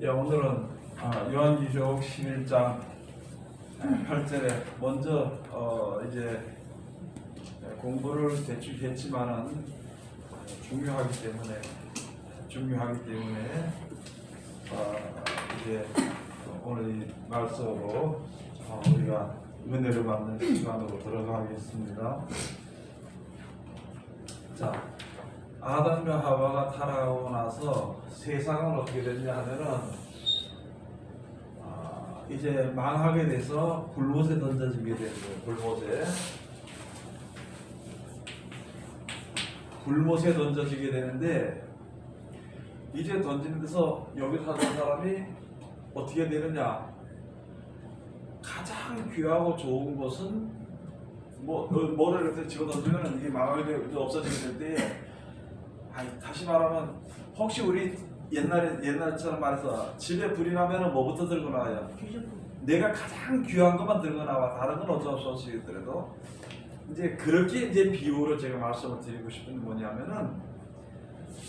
예, 오늘은 요한계시록 11장 8절에 먼저 이제 공부를 대충 했지만은 중요하기 때문에 이제 오늘 이 말씀으로 우리가 은혜를 받는 시간으로 들어가겠습니다. 자, 아담과 하와가 타락하고 나서 세상은 어떻게 됐냐 하면은 이제 망하게 돼서 불못에 던져지게 되는 거예요. 불못에 던져지게 되는데, 이제 던지는 데서 여기 사는 사람이 어떻게 되느냐, 가장 귀하고 좋은 것은 뭐를 이렇게 집어 던지면 이게 망하게 되고 없어지게 될 때, 다시 말하면 혹시 우리 옛날처럼 말해서 집에 불이 나면 뭐부터 들고 나와요? 내가 가장 귀한 것만 들고 나와. 다른 건 어쩔 수 없이 있더라도 이제 그렇게 이제 비유로 제가 말씀을 드리고 싶은 게 뭐냐면은,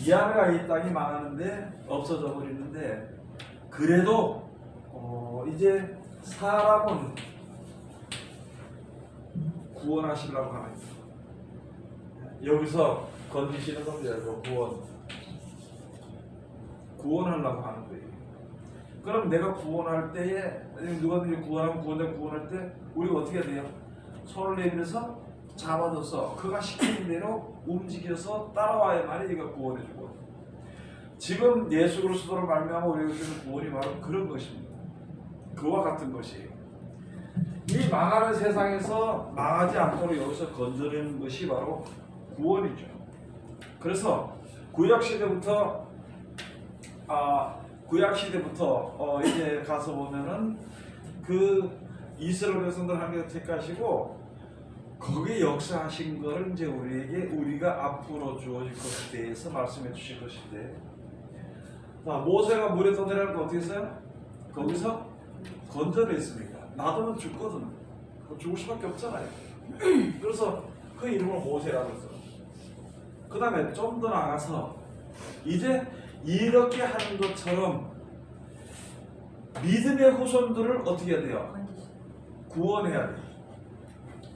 이 안에가 이 땅이 망하는데 없어져 버리는데, 그래도 이제 사람은 구원하시려고 하는 거예요. 여기서 건지시는 겁니다. 구원하려고 하는 거예요. 그럼 내가 구원할 때에, 누가든지 구원할 때 우리 어떻게 해야 돼요? 손을 내밀어서 잡아줘서 그가 시키는 대로 움직여서 따라와야만이 네가 구원해주고, 지금 예수 그리스도를 말미암아 우리에게 주는 구원이 바로 그런 것입니다. 그와 같은 것이에요. 이 망하는 세상에서 망하지 않도록 여기서 건져내는 것이 바로 구원이죠. 그래서 구약시대부터 이제 가서 보면은 그 이스라엘 백성들 하나님께서 택하시고 거기에 역사하신 거를 이제 우리가 앞으로 주어질 것에 대해서 말씀해 주실 것인데, 모세가 물에 던지라는 거 어떻게 했어요? 거기서 건져냈습니다. 놔두면 죽거든. 죽을 수밖에 없잖아요. 그래서 그 이름을 모세라고 했어요. 그 다음에 좀 더 나가서 이제 이렇게 하는 것처럼 믿음의 후손들을 어떻게 해야 돼요? 구원해야 돼요.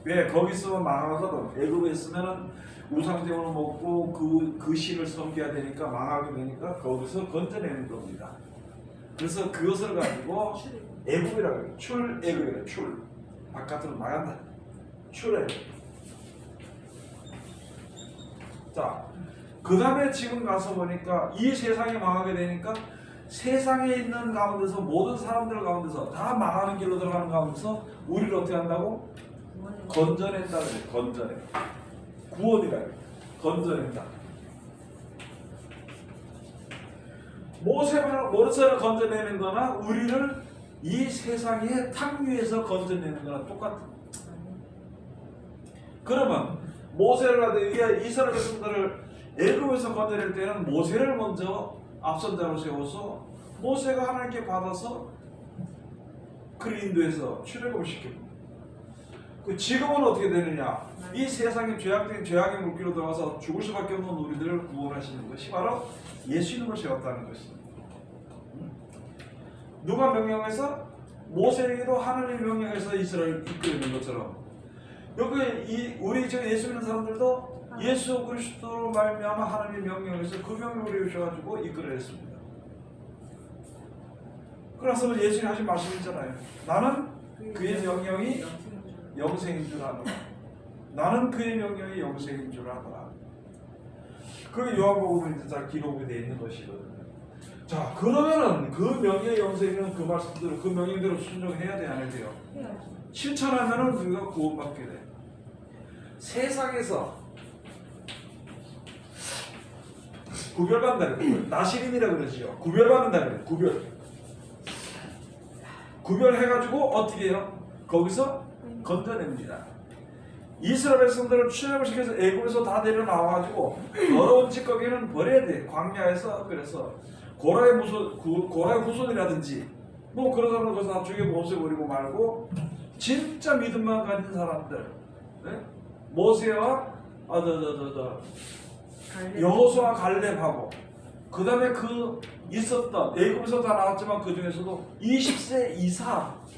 왜? 거기 있으면 망하거든. 애굽에 있으면 우상제물을 먹고 그 신을 섬겨야 되니까 망하게 되니까 거기서 건져내는 겁니다. 그래서 그것을 가지고 애굽이라고 해요. 출애굽이래요. 출. 바깥으로 나간다. 출애굽. 자, 그 다음에 지금 가서 보니까 이 세상이 망하게 되니까 세상에 있는 가운데서 모든 사람들 가운데서 다 망하는 길로 들어가는 가운데서 우리를 어떻게 한다고? 건져낸다 그래요. 건져내. 구원이라 그래요. 건져낸다. 모세를 건져내는 거나 우리를 이 세상의 탕류에서 건져내는 거나 똑같은. 그러면 모세를 하되 이스라엘 백성들을 애굽에서 건져낼 때는 모세를 먼저 앞선자로 세워서 모세가 하나님께 받아서 그를 인도해서 출애굽을 시킵니다. 지금은 어떻게 되느냐? 이 세상의 죄악의 물길로 들어가서 죽을 수밖에 없는 우리들을 구원하시는 것이 바로 예수님을 세웠다는 것입니다. 누가 명령해서? 모세에게도 하나님이 명령해서 이스라엘을 이끌는 것처럼, 여기 우리 저 예수 믿는 사람들도 예수 그리스도로 말미암아 하나님의 명령에서 그 명령을 주셔가지고 이끌어냈습니다. 그래서 예수님 하신 말씀이 있잖아요. 나는 그의 명령이 영생인 줄 아노라. 나는 그의 명령이 영생인 줄 아노라. 그게 요한복음에 잘 기록이 되어 있는 것이거든요. 자, 그러면은 그 명령의 영생이면 그 말씀대로 그 명령대로 순종해야 돼, 안 해야 돼요? 실천하면은 우리가 구원받게 돼. 세상에서 구별받는다 그래요. 나시린이라 그러지요. 구별받는다 그래요. 구별해가지고 어떻게 해요? 거기서 건져냅니다. 이스라엘 백성들을 출애굽을 시켜서 애굽에서 다 데려 나와가지고 더러운 찌꺼기는 버려야 돼. 광야에서. 그래서 고라의 후손이라든지 그런 사람들 거기서 다 죽여 없애버리고 말고, 진짜 믿음만 가진 사람들, 네? 모세와 여호수아 갈렙하고 그 다음에 그 있었던 애굽에서 다 나왔지만 그 중에서도 20세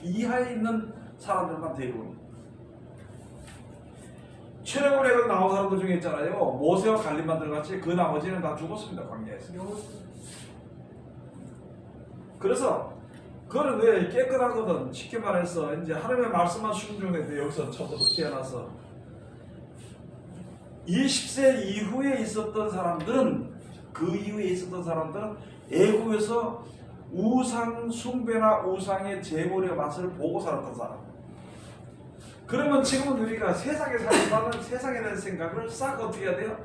이하에 있는 사람들만 데리고 출애굽을 해서 나온 사람들 중에 있잖아요. 모세와 갈림만 들어갔지 그 나머지는 다 죽었습니다. 광야에서. 그래서 그거는 왜 깨끗하거든. 쉽게 말해서 이제 하나님의 말씀만 순종해야 돼. 여기서 처음부터 태어나서 20세 이후에 있었던 사람들은 그 이후에 있었던 사람들은 애굽에서 우상 숭배나 우상의 제물의 맛을 보고 살았던 사람. 그러면 지금은 우리가 세상에 살지만은 세상에 대한 생각을 싹 어떻게 해야 돼요?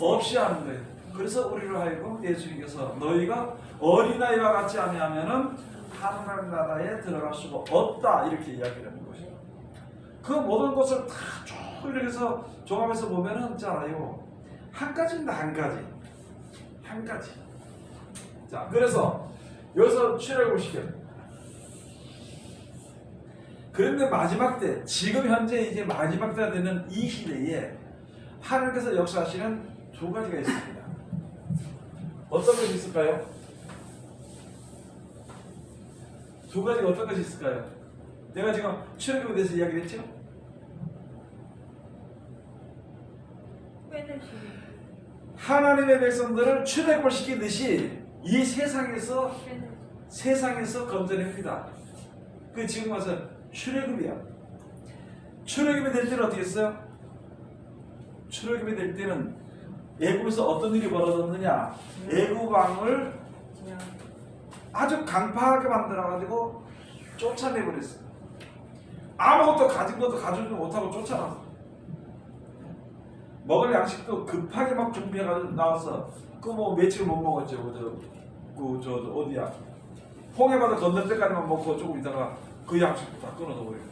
없이 하는 거예요. 그래서 우리를 하여금 예수님께서 너희가 어린아이와 같지 아니하면은 하나님 나라에 들어갈 수가 없다 이렇게 이야기를 하는 것이죠. 그 모든 것을 다 쭉 이렇게 해서 종합해서 보면은 있잖아요. 한 가지입니다. 한 가지. 자, 그래서 여기서 출애굽을 시켜요. 그런데 마지막 때, 지금 현재 이제 마지막 때가 되는 이 시대에 하나님께서 역사하시는 두 가지가 있습니다. 어떤 것이 있을까요? 두 가지가 어떤 것이 있을까요? 내가 지금 출애굽에 대해서 이야기를 했죠? 하나님의 백성들을 출애굽을 시키듯이 이 세상에서 건져냅니다. 그 지금 와서 출애굽이야. 출애굽이 될 때는 어떻게 했어요? 출애굽이 될 때는 애굽에서 어떤 일이 벌어졌느냐? 애굽 왕을 아주 강팍하게 만들어가지고 쫓아내버렸어요. 아무것도 가진 것도 가지지 못하고 쫓아놨어. 먹을 양식도 급하게 막 준비해가지고 나와서 그 뭐 며칠 못 먹었죠. 저 어디야? 홍해바다 건널 때까지만 먹고 조금 있다가 그 양식도 다 끊어서 버려요.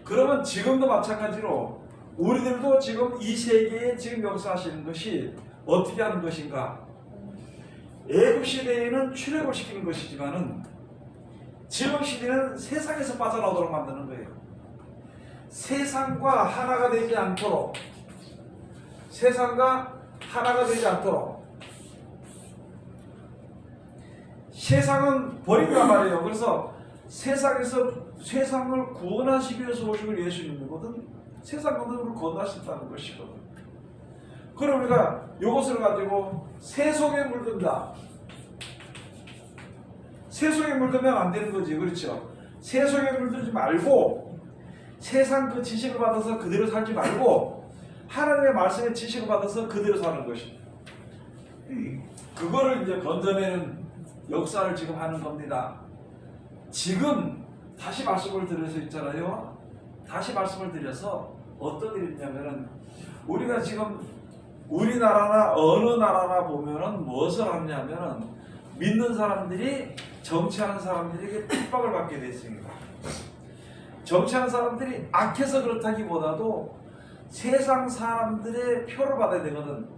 그러면 지금도 마찬가지로 우리들도 지금 이 세계에 지금 역사하시는 것이 어떻게 하는 것인가? 애굽 시대에는 출애굽을 시키는 것이지만은 지금 시대는 세상에서 빠져나오도록 만드는 거예요. 세상과 하나가 되지 않도록 세상은 버린단 말이에요. 그래서 세상을 구원하시기 위해서 오신 예수님이거든. 세상 건너를 건너신다는 것이거든. 그럼 우리가 이것을 가지고 세속에 물든다. 세속에 물들면 안 되는 거지. 그렇죠? 세속에 물들지 말고 세상 그 지식을 받아서 그대로 살지 말고 하나님의 말씀의 지식을 받아서 그대로 사는 것입니다. 그거를 이제 건져내는 역사를 지금 하는 겁니다. 지금 다시 말씀을 드려서 있잖아요. 다시 말씀을 드려서 어떤 일이 있냐면은 우리가 지금 우리나라나 어느 나라나 보면은 무엇을 하냐면은 믿는 사람들이 정치하는 사람들에게 핍박을 받게 됐습니다. 정치하는 사람들이 악해서 그렇다기보다도 세상 사람들의 표를 받아야 되거든.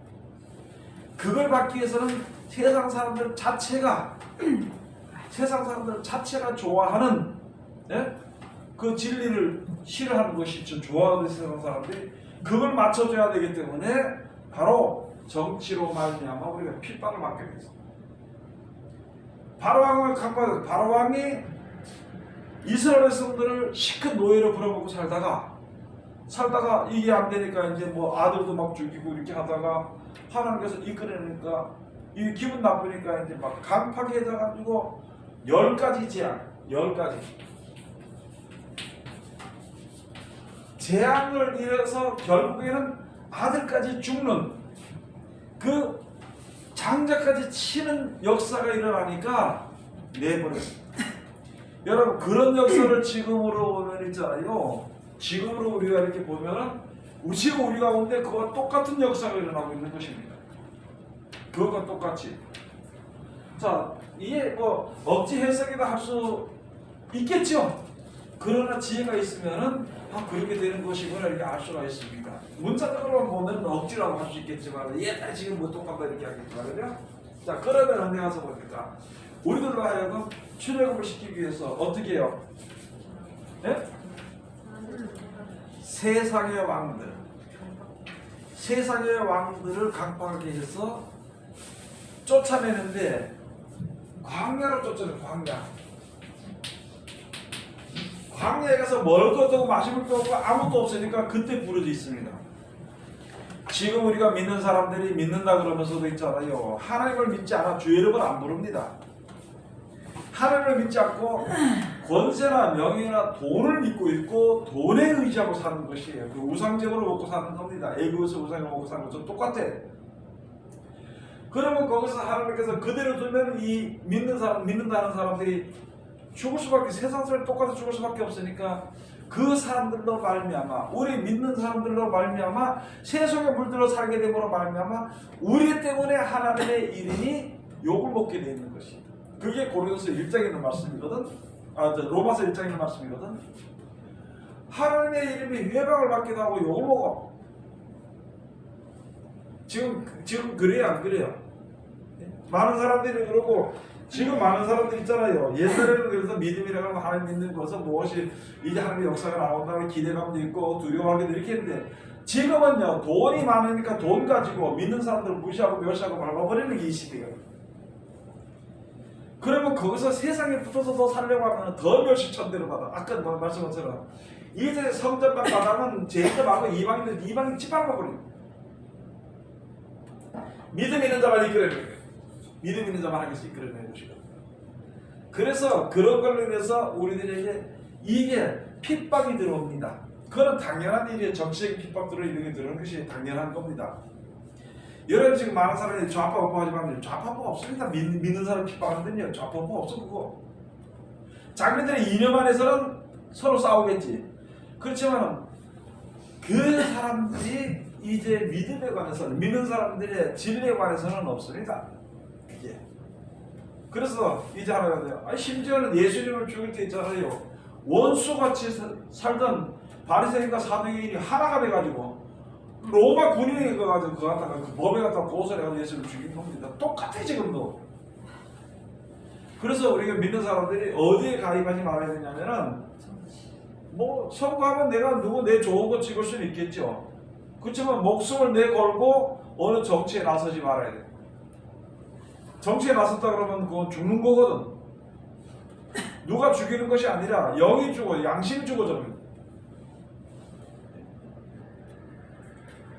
그걸 받기 위해서는 세상 사람들 자체가 좋아하는 그 진리를 싫어하는 것이 좋아하는 세상 사람들이 그걸 맞춰줘야 되기 때문에 바로 정치로 말미암아 우리가 핍박을 받게 됐어. 바로왕을 강파해서 바로왕이 이스라엘 백성들을 시큰 노예로 부려먹고 살다가 이게 안 되니까 이제 뭐 아들도 막 죽이고 이렇게 하다가 하나님께서 이끌어내니까 이 기분 나쁘니까 이제 막 강팍해 해가지고 10가지 재앙을 일어서 결국에는 아들까지 죽는 그 장자까지 치는 역사가 일어나니까 내버렸어요. 여러분 그런 역사를 지금으로 보면 있잖아요. 지금으로 우리가 이렇게 보면은 지금 우리 가운데 그와 똑같은 역사가 일어나고 있는 것입니다. 그것과 똑같이. 자, 이게 뭐 억지 해석이다 할 수 있겠죠. 그러나 지혜가 있으면은 그렇게 되는 것이구나 이렇게 알 수가 있습니다. 문자적으로만 보면 억지라고 할 수 있겠지만 옛날에 지금 뭐 똑같다 이렇게 하겠지만요. 자, 그러면 언제 가서 보니까 우리들로 하여금 출애굽을 시키기 위해서 어떻게 해요? 네? 세상의 왕들을 강팍하게 해서 쫓아내는데 광야로 쫓아내. 광야에 가서 먹을 것도 없고 마실 것도 없고 아무것도 없으니까 그때 부러져 있습니다. 지금 우리가 믿는 사람들이 믿는다 그러면서도 있잖아요. 하나님을 믿지 않아 주의 이름을 안 부릅니다. 하나님을 믿지 않고 권세나 명예나 돈을 믿고 있고 돈에 의지하고 사는 것이에요. 그 우상제물을 먹고 사는 겁니다. 애굽에서 우상을 먹고 사는 것도 똑같아. 그러면 거기서 하나님께서 그대로 두면 이 믿는다는 사람들이 죽을 수밖에, 세상 사람이 똑같이 죽을 수밖에 없으니까 그 사람들로 말미암아, 우리 믿는 사람들로 말미암아 세속에 물들어 살게 됨으로 말미암아 우리 때문에 하나님의 이름이 욕을 먹게 되어 있는 것이. 그게 고린도서 1장에 있는 말씀이거든. 로마서 1장에 있는 말씀이거든. 하나님의 이름이 회방을 받기도 하고 욕을 먹어. 지금 그래요, 안 그래요? 많은 사람들이 그러고, 지금 많은 사람들 있잖아요. 옛날에는 그래서 믿음이라고 하면 하나님 믿는 것은 무엇이 이제 하나님의 역사가 나온다는 기대감도 있고 두려워하기도 이렇게 했는데, 지금은요 돈이 많으니까 돈 가지고 믿는 사람들을 무시하고 멸시하고 밟아버리는 게 이 시대예요. 그러면 거기서 세상에 붙어서 더 살려고 하면 더 멸시천대를 받아. 아까 말씀한 것처럼 이제 성전만 받아면 제자하고 이방인이 찌밟아버려요. 믿음 있는 자만 이끌어내는 거예요. 믿음 있는 자만 하나님께서 이끌어내 주시거든요. 그래서 그런 걸로 인해서 우리들에게 이게 핍박이 들어옵니다. 그건 당연한 일이에요. 정치적인 핍박들을 이렇게 들어오는 것이 당연한 겁니다. 여러분 지금 많은 사람들이 좌파 우파 하지만 좌파가 없습니다. 믿는 사람 핍박하는데요. 좌파 우파 없어 그거. 자기들의 이념 안에서는 서로 싸우겠지. 그렇지만 그 사람들이 이제 믿음에 관해서는, 믿는 사람들의 진리에 관해서는 없습니다. 그게. 그래서 이제 하나가 돼요. 심지어는 예수님을 죽일 때 있잖아요. 원수같이 살던 바리새인과 사두개인이 하나가 돼가지고 로마 군인이 가가지고 그 갖다가 그 법에 갖다가 고소해가지고 예수를 죽인 겁니다. 똑같아 지금도. 그래서 우리가 믿는 사람들이 어디에 가입하지 말아야 되냐면은, 뭐 선거하면 내가 누구 내 좋은 거 찍을 수는 있겠죠. 그렇지만 목숨을 내걸고 어느 정치에 나서지 말아야 돼. 정치에 나섰다 그러면 그건 죽는 거거든. 누가 죽이는 것이 아니라 영이 죽어, 양심이 죽어져.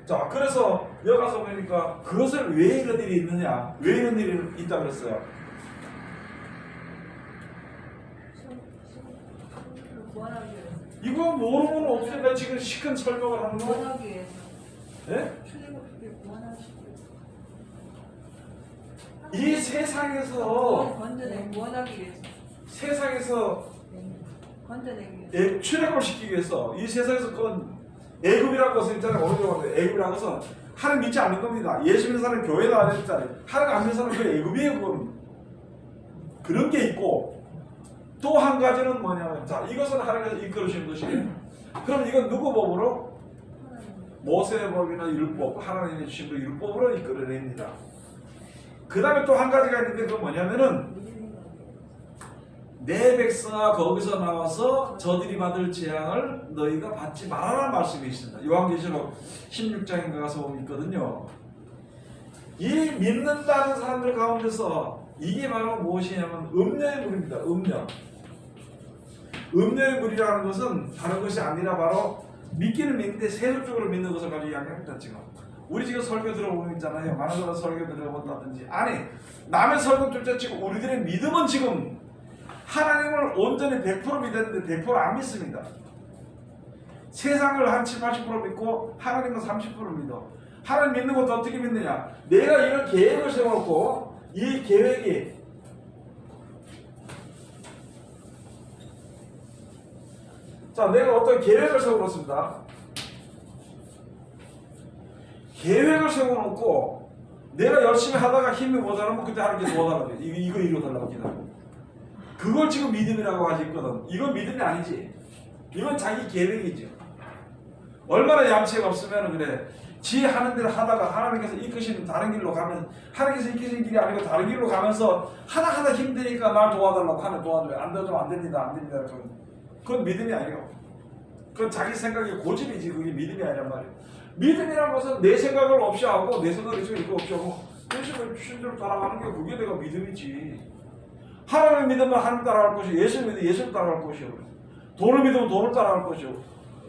자, 그래서 여기 가서 보니까 그것을 왜 이런 일이 있느냐, 왜 이런 일이 있다 그랬어요. 이거 모르면 없어요. 내가 지금 시큰 설명을 하는 거. 구원하기 위해서. 예? 출애굽을 구원하시기 위해서. 이 세상에서 구원하기 위해서. 세상에서 건져내기 위해서. 출애굽을 시키기 위해서, 이 세상에서 그건 애굽이라는 것은 있잖아요. 어느 정도 애굽이라는 것은 하나님 믿지 않는 겁니다. 예수 믿는 사람은 교회 나와야 되잖아요. 하나님 안 믿는 사람은 그 애굽이에요. 그건. 그런 게 있고, 또 한 가지는 뭐냐면, 자, 이것은 하나님께서 이끌으시는 것이에요. 그럼 이건 누구 법으로? 모세의 법이나 율법, 하나님이 주신 그 율법으로 이끌어냅니다. 그 다음에 또 한 가지가 있는데, 그건 뭐냐면은, 내 백성아 거기서 나와서 저들이 받을 재앙을 너희가 받지 말아라는 말씀이 있습니다. 요한계시록 16장인가 가서 보면 있거든요. 이 믿는다는 사람들 가운데서 이게 바로 무엇이냐면 음녀의 물입니다. 음녀의 물이라는 것은 다른 것이 아니라 바로 믿기는 믿는데 세속적으로 믿는 것을 가지고 이야기합니다. 지금 우리 지금 설교 들어보면 있잖아요. 많은 사람 설교 들어본다든지, 아니 남의 설교 둘째치고 우리들의 믿음은 지금 하나님을 온전히 100% 믿었는데 100% 안 믿습니다. 세상을 한 70, 80% 믿고 하나님은 30% 믿어. 하나님 믿는 것도 어떻게 믿느냐? 내가 이런 계획을 세워놓고 이 계획이 자, 내가 어떤 계획을 세워놓습니다. 계획을 세워놓고 내가 열심히 하다가 힘이 모자라면 그때 하나님께서 도와달라고 해. 이거 이루어달라고 기다려. 그걸 지금 믿음이라고 하고 있거든. 이건 믿음이 아니지. 이건 자기 계획이죠. 얼마나 얌체가 없으면 그래. 지 하는 대로 하다가 하나님께서 이끄시는 다른 길로 가면, 하나님께서 이끄시는 길이 아니고 다른 길로 가면서 하다 힘드니까 날 도와달라고 하면 도와줘요. 안 되면 안 됩니다. 그건 믿음이 아니에요. 그건 자기 생각의 고집이지. 그게 믿음이 아니란 말이에요. 믿음이라는 것은 내 생각을 없이 하고 내 생각을 없이 하고 예수님을 주신 대로 따라가는 게 그게 내가 믿음이지. 하나님을 믿으면 하나님 따라갈 것이고 예수를 믿으면 예수를 따라갈 것이고 돈을 믿으면 돈을 따라갈 것이고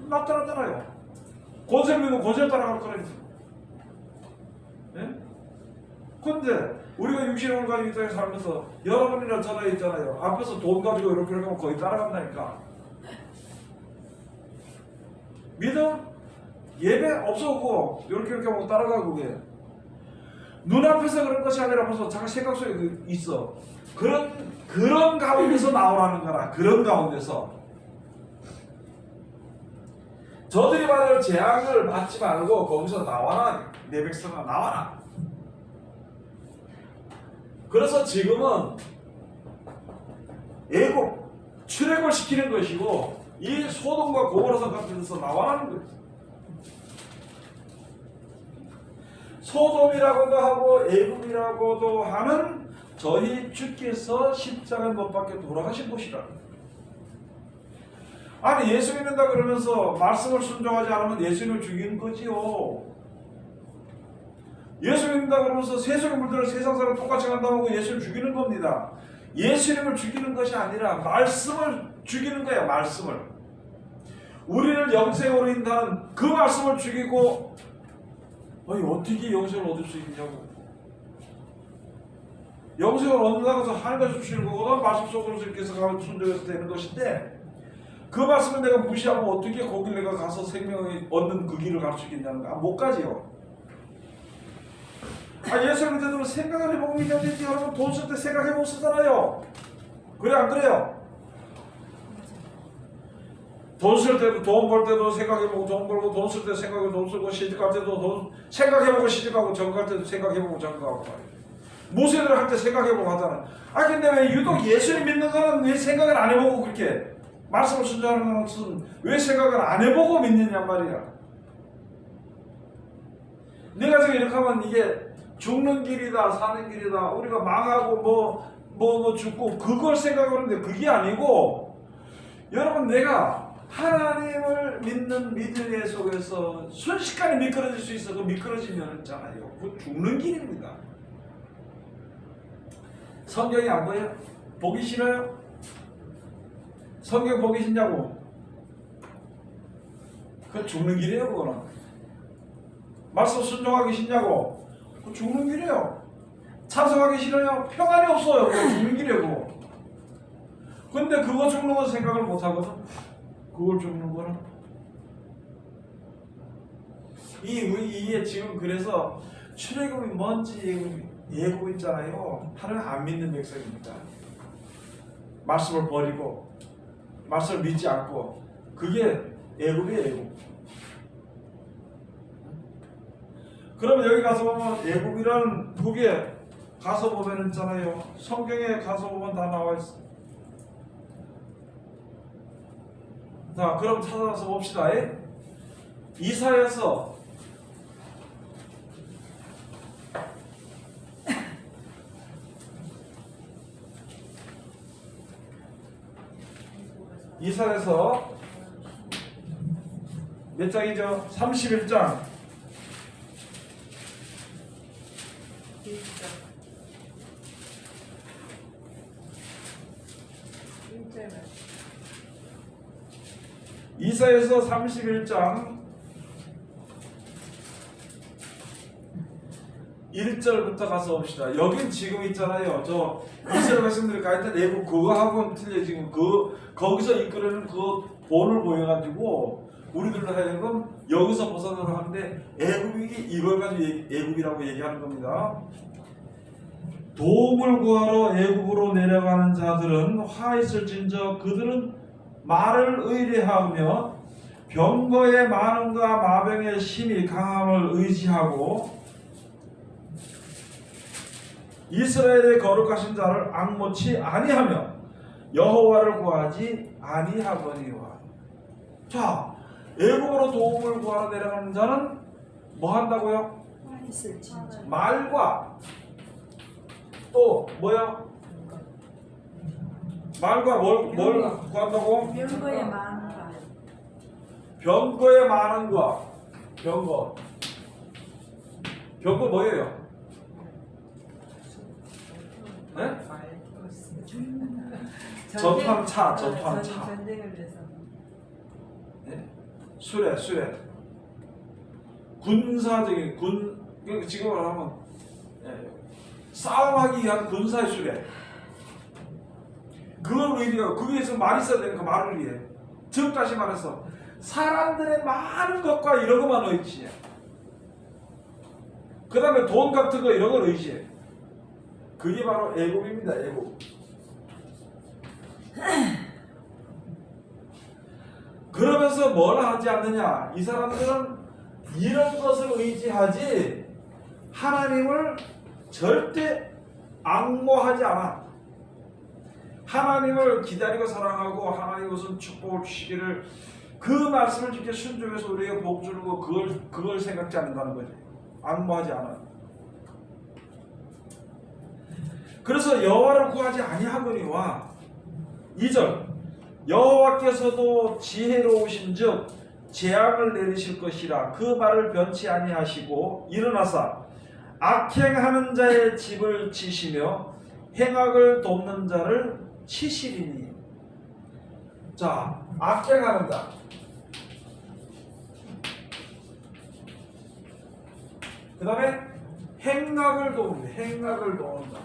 나타나잖아요. 권세를 믿으면 권세를 따라갈 거라니까. 예? 근데 우리가 육신을 가지고 이 땅에 살면서 여러분이나 저나 있잖아요. 앞에서 돈 가지고 이렇게 하면 거의 따라간다니까. 믿음? 예배 없어고 이렇게 하고 따라가고 그게 눈앞에서 그런 것이 아니라 벌써 자기 생각 속에 있어. 그런 가운데서 나오라는 거라. 그런 가운데서 저들이 받을 재앙을 받지 말고 거기서 나와라. 내 백성아 나와라. 그래서 지금은 애국 출애굽을 시키는 것이고 이 소돔과 고모라 같은 데서 나와라는 거예요. 소돔이라고도 하고 애굽이라고도 하는 저희 주께서 십자가에 못 박혀 돌아가신 곳이라. 아니 예수 믿는다 그러면서 말씀을 순종하지 않으면 예수님을 죽이는 거지요. 예수 믿는다 그러면서 세속의 물들을 세상 사람 똑같이 간다고 예수를 죽이는 겁니다. 예수님을 죽이는 것이 아니라 말씀을 죽이는 거야. 말씀을. 우리를 영생으로 인도하는 그 말씀을 죽이고 아니 어떻게 영생을 얻을 수 있냐고. 영생을 얻는다고 해서 하늘에서 주시는 거거든. 말씀 속으로서 이렇게 해서 가면 순종해서 되는 것인데 그 말씀을 내가 무시하고 어떻게 거기 내가 가서 생명을 얻는 그 길을 갈 수 있겠냐는 거야. 못 가지요. 예수 믿는 생각을 해보고 믿어야지. 여러분 돈 쓸 때 생각해보고 쓰잖아요. 그래 안 그래요? 돈 쓸 때도 돈 벌 때도 생각해보고 돈 벌고 돈 쓸 때 생각해보고 돈 쓰고 시집갈 때도 돈 생각해보고 시집가고 정갈 때도 생각해보고 정가고 모세들 할 때 생각해보고 하잖아. 근데 왜 유독 예수를 믿는 거는 왜 생각을 안 해보고 그렇게 말씀을 순종하는 것은 왜 생각을 안 해보고 믿느냐 말이야. 내가 지금 이렇게 하면 이게 죽는 길이다 사는 길이다 우리가 망하고 뭐 죽고 그걸 생각하는데 그게 아니고 여러분 내가 하나님을 믿는 믿음의 속에서 순식간에 미끄러질 수 있어. 그 미끄러지면 있잖아요. 그 죽는 길입니다. 성경이 안 보여요? 보기 싫어요? 성경 보기 싫냐고? 그 죽는 길이에요. 그거는 말씀 순종하기 싫냐고? 그 죽는 길이에요. 찬성하기 싫어요? 평안이 없어요. 그거 죽는 길이에요. 그거. 근데 그거 죽는 건 생각을 못 하거든. 그걸 죽는 거는 이게 지금 그래서 출애굽이 뭔지 예고 있잖아요. 하나님 안 믿는 백성입니다. 말씀을 버리고 말씀을 믿지 않고 그게 애굽이에요. 애굽. 그러면 여기 가서 보면 애굽이라는 그게 가서 보면 있잖아요. 성경에 가서 보면 다 나와 있어. 자, 그럼 찾아서 봅시다. 이사야서 몇 장이죠? 31장 1절만. 이사야서 31장 1절부터 가서 봅시다. 여긴 지금 있잖아요. 저 이스라엘 백성들이 가 있던 애국 그거하고는 틀려. 지금 거기서 이끌어내는 그 본을 보여가지고 우리들로 하여금 여기서 벗어나려 하는데 애국이 이걸 가지고 애국이라고 얘기하는 겁니다. 도움을 구하러 애국으로 내려가는 자들은 화 있을진저 그들은 말을 의뢰하며 병거의 많음과 마병의 힘이 강함을 의지하고 이스라엘의 거룩하신 자를 앙모치 아니하며 여호와를 구하지 아니하거니와. 자, 애국으로 도움을 구하러 내려가는 자는 뭐 한다고요? 말과 또 뭐요? 말과 뭘 구한다고? 병거의 많음과 병거의 많음과 병거 뭐예요? 네? 전쟁- 전판차. 전쟁을 위해서. 네? 수레. 군사적인 지금으로 하면 싸움하기 위한 군사의 수레. 그걸 의미가 거기에서 말이 있어야 되는 그 말을 위해. 즉 다시 말해서 사람들의 많은 것과 이런 것만 의지해. 그 다음에 돈 같은 거 이런 걸 의지해. 그게 바로 애국입니다. 애국. 그러면서 뭘 하지 않느냐? 이 사람들은 이런 것을 의지하지 하나님을 절대 앙모하지 않아. 하나님을 기다리고 사랑하고 하나님 무슨 축복을 주시기를 그 말씀을 진짜 순종해서 우리에게 복 주는 거 그걸 생각지 않는다는 거지. 앙모하지 않아. 그래서 여호와를 구하지 아니하거니와 2절 여호와께서도 지혜로우신즉 재앙을 내리실 것이라 그 말을 변치 아니하시고 일어나사 악행하는 자의 집을 치시며 행악을 돕는 자를 치시리니. 자, 악행하는 자. 그 다음에 행악을 돕는, 행악을 돕는다.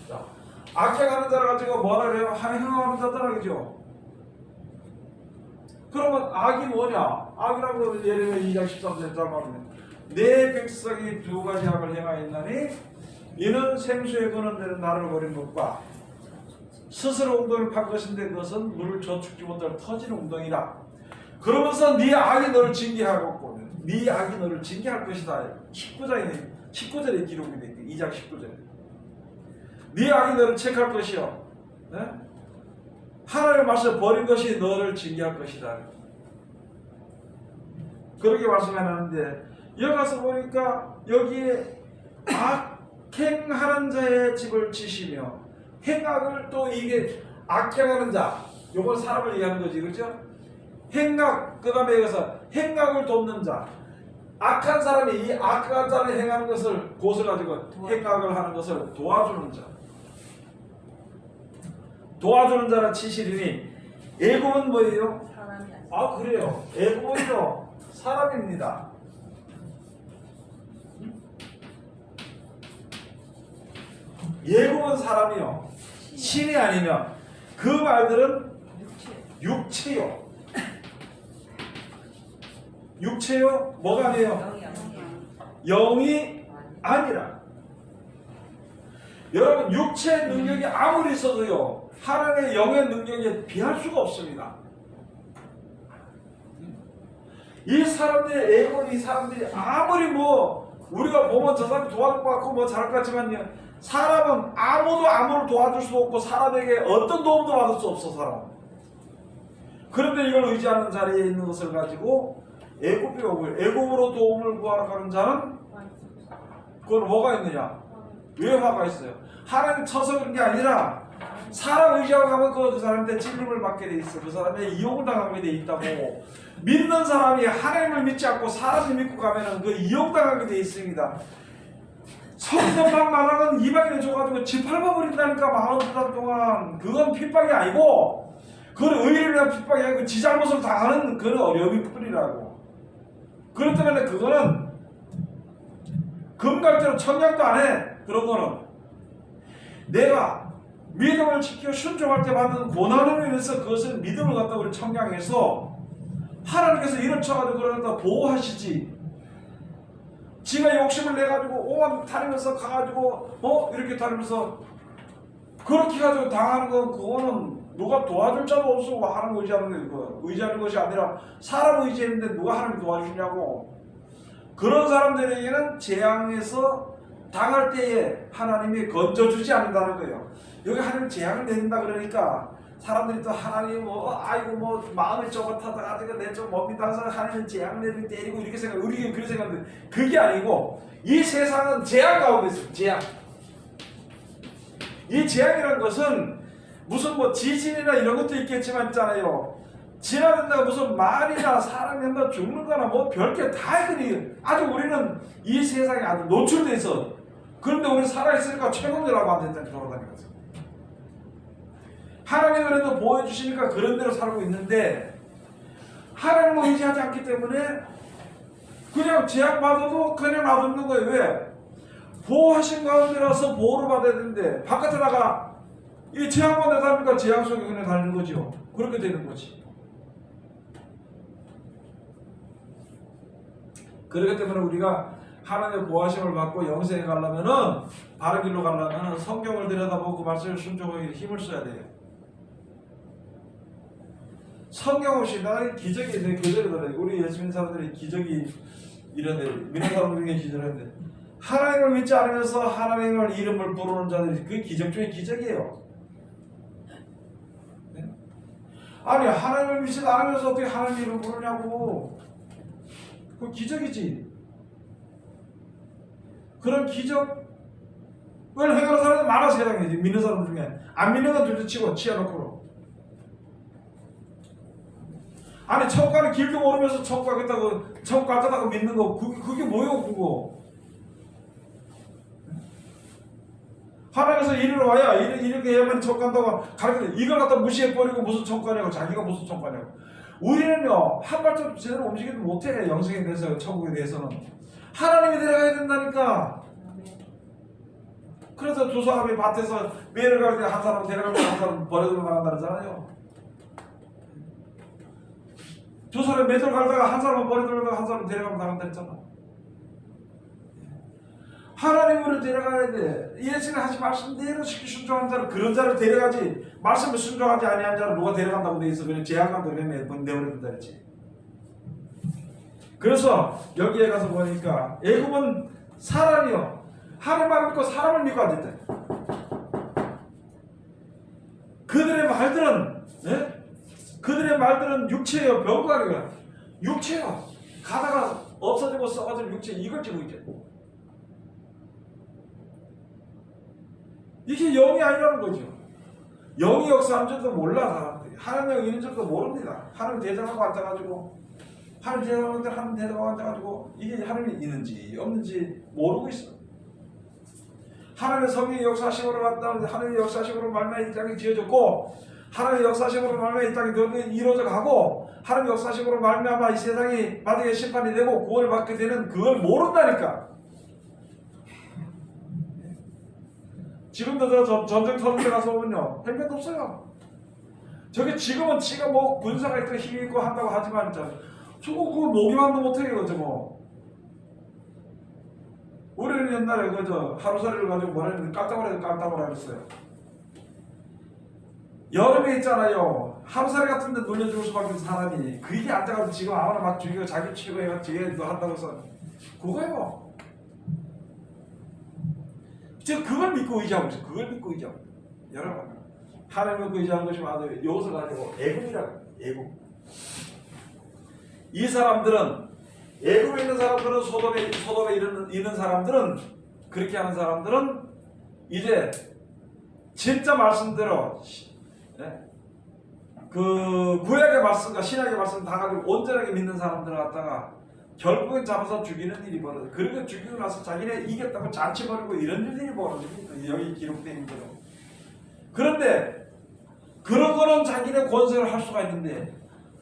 자, 악행하는 자를 가지고 뭐라 그래요? 행악하는 자더라, 그죠? 그러면 악이 뭐냐? 악이라고 예레미야 2장 13절에 말하면 내 백성이 두 가지 악을 행하였나니 이는 생수에 거는 데는 나를 버린 것과 스스로 웅덩이를 판 것인데 그것은 물을 저축지 못할 터진 웅덩이라. 그러면서 네 악이 너를 징계하고 네 악이 너를 징계할 것이다. 19절에 기록이 되어 있대. 2장 19절에 네 악이 너를 책할 것이요, 네? 하나님의 말씀을 버린 것이 너를 징계할 것이다. 그렇게 말씀해놨는데 여기 가서 보니까 여기에 악행하는 자의 집을 치시며 행악을 또 이게 악행하는 자, 요건 사람을 얘기하는 거지, 그렇죠? 행악, 그 다음에 여기서 행악을 돕는 자, 악한 사람이 이 악한 자를 행하는 것을 그것을 가지고 행악을 하는 것을 도와주는 자, 도와주는 자를 치시리니. 애국은 뭐예요? 사람이 아니야. 아, 그래요. 애국은요 사람입니다. 예국은 사람이요, 신이 아니면 그 말들은 육체요. 육체요? 뭐가 아니에요? 영이 아니라. 여러분, 육체의 능력이 아무리 있어도요 하나님의 영의 능력에 비할 수가 없습니다. 이 사람들의 애고는 이 사람들이 아무리 뭐 우리가 보면 저 사람이 도와줄 것 같고 뭐 잘할 것 같지만요, 사람은 아무도 아무를 도와줄 수 없고 사람에게 어떤 도움도 받을 수 없어, 사람은. 그런데 이걸 의지하는 자리에 있는 것을 가지고 애국으로 도움을 구하러 가는 자는 그건 뭐가 있느냐? 왜 화가 있어요? 하나님 쳐서 그런 게 아니라 사람 의지하고 가면 그 사람한테 찔림을 받게 돼 있어. 그 사람의 이용을 당하게 돼 있다고. 믿는 사람이 하나님을 믿지 않고 사람을 믿고 가면은 그 이용당하게 돼 있습니다. 성전만 말하는 이방인을 줘가지고 짓밟아 버린다니까 40달 동안. 그건 핍박이 아니고, 그건 의를 위한 핍박이 아니고 지 잘못을 당하는 그런 어려움이 뿐이라고. 그렇기 때문에 그거는 금갈대로 청량도 안 해. 그런 거는 내가 믿음을 지켜 순종할 때 받는 고난을 위해서 그것을 믿음을 갖다 우리 청량해서 하나님께서 이를 쳐가지고 그러다 보호하시지. 지가 욕심을 내가지고 오만 다니면서 가가지고 이렇게 다니면서 그렇게 가지고 당하는 건 그거는 누가 도와줄 자도 없고 하나님 의지하는 것이 아니라 사람 의지했는데 누가 하나님 도와주냐고. 그런 사람들에게는 재앙에서 당할 때에 하나님이 건져주지 않는다는 거예요. 여기 하나님 재앙을 내린다 그러니까 사람들이 또 하나님 마음이 쪼긋하다 가지고 내 좀 뭡니다 해서 하나님 재앙 내리고 때리고 이렇게 생각, 우리는 그렇게 생각하는데 그게 아니고 이 세상은 재앙 가운데 있어요. 재앙. 이 재앙이라는 것은 무슨 뭐 지진이나 이런 것도 있겠지만 있잖아요. 지나간다가 무슨 말이나 사람이 한번 죽는 거나 뭐 별게 다 있거든요. 아주 우리는 이 세상에 아주 노출돼 있어. 그런데 우리 살아있으니까 최고대라고 앉아있잖아요. 돌아다니면서. 하나님 그래도 보여주시니까 그런 대로 살고 있는데 하나님을 의지하지 않기 때문에 그냥 제약받아도 그냥 놔두는 거예요. 왜? 보호하신 가운데라서 보호를 받아야 되는데 바깥에 나가 이 재앙 가운데 살니까 재앙 속에 그냥 다니는 거죠. 그렇게 되는 거지. 그렇기 때문에 우리가 하나님의 보호하심을 받고 영생에 가려면은 바른 길로 가려면은 성경을 들여다보고 말씀을 순종하게 힘을 써야 돼요. 성경 없이 나의 기적이 내 교절이더래. 우리 예수 믿는 사람들이 기적이 이런데 믿는 사람 중에 기절했는데 하나님을 믿지 않으면서 하나님을 이름을 부르는 자들이 그 기적 중에 기적이에요. 네? 아니 하나님을 믿지 않으면서 어떻게 하나님 이름을 부르냐고. 그 기적이지. 그런 기적을 행하는 사람이 많아 세상에. 믿는 사람 중에 안 믿는 건 둘째치고 치워놓고. 아니 천국 가는 길도 모르면서 천국 가겠다고 천국 갈 거다고 믿는 거 그게 뭐예요 그거. 하나님께서 이리로 와야 이렇게 해야만 천국 간다고 가르치는데 이걸 갖다 무시해버리고 무슨 천국 가냐고 자기가 무슨 천국 가냐고. 우리는요 한 발짝 제대로 움직이지 못해. 영생에 대해서 천국에 대해서는 하나님이 데려가야 된다니까. 그래서 두 사람이 밭에서 매를 갈 때 한 사람 데려가면 한 사람 버려두고 나간다잖아요. 두 사람이 매를 갈다가 한 사람은 버려두고 한 사람은 데려가면 나간다 했잖아. 하나님으로 데려가야 돼. 예수님 하신 말씀대로 순종한 자를 그런 자를 데려가지. 말씀을 순종하지 아니한 자를 누가 데려간다고 돼 있어. 그냥 제약한다 그랬네. 내버려둔다 했지. 그래서 여기에 가서 보니까 애굽은 사람이요. 하나님만 믿고 사람을 믿고 앉았대. 그들의 말들은 그들의 말들은 육체예요. 병과리가 육체요. 가다가 없어지고 썩어지는 육체 이걸 지고 있죠. 이게 영이 아니라는 거죠. 영이 역사하는 줄도 몰라 사람들이. 하나님의 있는 줄도 모릅니다. 하나님 대장하고 앉아가지고 하나님 대장하고 하나님 대장하고 앉아가지고 이게 하나님이 있는지 없는지 모르고 있어. 하나님의 성령의 역사심으로 갔다는데 하나님의 역사심으로 말미암아 이 땅이 지어졌고 하나님의 역사심으로 말미암아 이 땅이 이루어져 가고 하나님의 역사심으로 말미암아 이 세상이 바닥에 심판이 되고 구원을 받게 되는 그걸 모른다니까. 지금도 저 전쟁 터널에 가서 보면요 헬멧 없어요. 저게 지금은 지가 뭐 군사가 있고 힘이 있고 한다고 하지만 저거 그거 모기만도 못해요 저거. 우리는 옛날에 그저 하루살이를 가지고 뭐라 했는데 깜짝을 했어요. 여름에 있잖아요. 하루살이 같은 데 놀려 죽을 수밖에 없는 사람이 그게 앉아가지고 지금 아무나 막 죽이고 자기 치고 해가 지게도 한다고 해서 그거예요. 지금 그걸 믿고 의지하고 있어요. 그걸 믿고 의지하고. 여러분 하나님을 믿고 의지하는 것이 맞아요. 이것을 가지고 애굽이라고. 애굽. 이 사람들은 애굽에 있는 사람들은 소돔에 있는 사람들은 그렇게 하는 사람들은 이제 진짜 말씀대로 그 구약의 말씀과 신약의 말씀 다 가지고 온전하게 믿는 사람들을 갖다가 결국엔 잡아서 죽이는 일이 벌어져요. 그렇게 죽이고 나서 자기네 이겼다고 잔치 벌이고 이런 일이 벌어집니다. 여기 기록되어 있는 대로. 그런데 그런 거는 자기네 권세를 할 수가 있는데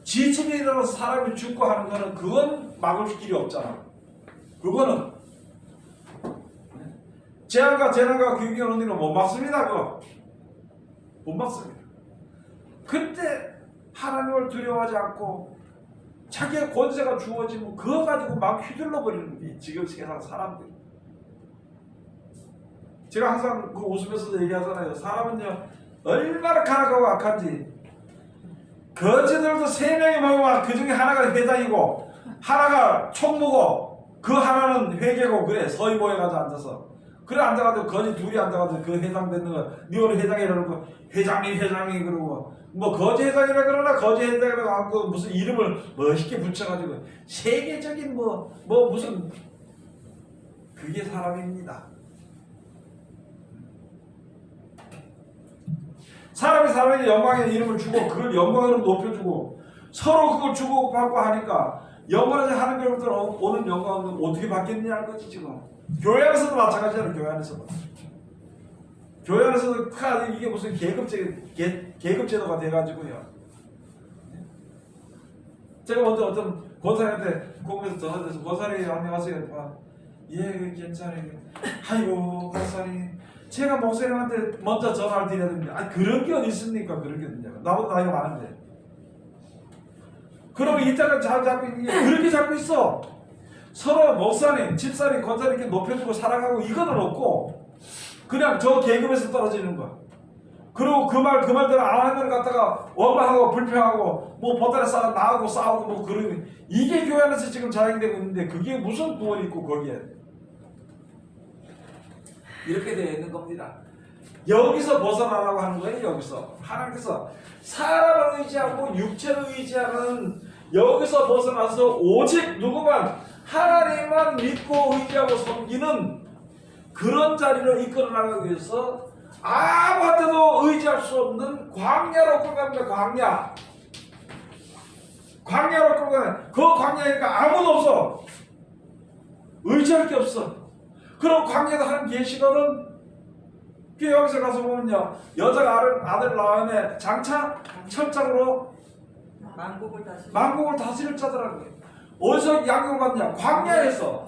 지침에 일어나서 사람이 죽고 하는 거는 그건 막을 길이 없잖아. 그거는 재앙과 재난과 귀기가 오는 일은 못 막습니다. 그거 못 막습니다. 그때 하나님을 두려워하지 않고 자기의 권세가 주어지면 그거 가지고 막 휘둘러 버리는 게 지금 세상 사람들이. 제가 항상 그 웃으면서도 얘기하잖아요. 사람은요 얼마나 가난하고 악한지. 거지들도 3명이 모이면 그 중에 하나가 회장이고 하나가 총무고 그 하나는 회계고 그래. 서희 모여가지고 앉아서 그래 앉아가지고 거지 둘이 앉아가지고 그 회장 되는 거 니 오늘 회장이라고 회장이 그러고 뭐 거지 회장이라 그러나 거지 회장이라고 하고 무슨 이름을 멋있게 붙여가지고 세계적인 뭐 무슨 그게 사람입니다. 사람이 사람에게 영광의 이름을 주고 그걸 영광으로 높여주고 서로 그걸 주고받고 하니까 영원하지 하나님으로부터 오는 영광은 어떻게 받겠냐는 거지 지금. 교회 안에서도 마찬가지잖아요. 교회 안에서도. 교회 안에서도 이게 무슨 계급제도가 돼가지고요. 제가 먼저 어떤 권사님한테 궁금해서 전화돼서 권사님 안녕하세요. 예, 괜찮아요. 아이고 권사님, 제가 목사님한테 먼저 전화를 드려야 됩니다. 아니 그런 게 어디 있습니까? 그런 게 어디냐? 나보다 나이가 많은데. 그러면 이따가 자꾸 그렇게 자꾸 있어. 서로 목사님, 집사님, 권사님 이렇게 높여주고 사랑하고 이거는 없고 그냥 저 계급에서 떨어지는 거야. 그리고 그 말대로 안 하면 갖다가 원망하고 불평하고 뭐 보따리 싸고 나가고 싸우고 뭐 그러는 이게 교회 안에서 지금 자행되고 있는데 그게 무슨 구원이 있고 거기에 이렇게 되어 있는 겁니다. 여기서 벗어나라고 하는 거예요. 여기서 하나님께서 사람을 의지하고 육체를 의지하는 여기서 벗어나서 오직 누구만 하나님만 믿고 의지하고 섬기는 그런 자리로 이끌어 나가기 위해서 아무한테도 의지할 수 없는 광야로 끌고 갑니다. 광야로 끌고 가는 그 광야니까 아무도 없어. 의지할 게 없어. 그럼 광야도 한 계시거든. 그 여기서 가서 보면요, 여자가 아들 낳으면 장차 철장으로 만국을 다스릴 자더라고요. 어디서 양육을 받냐? 광야에서.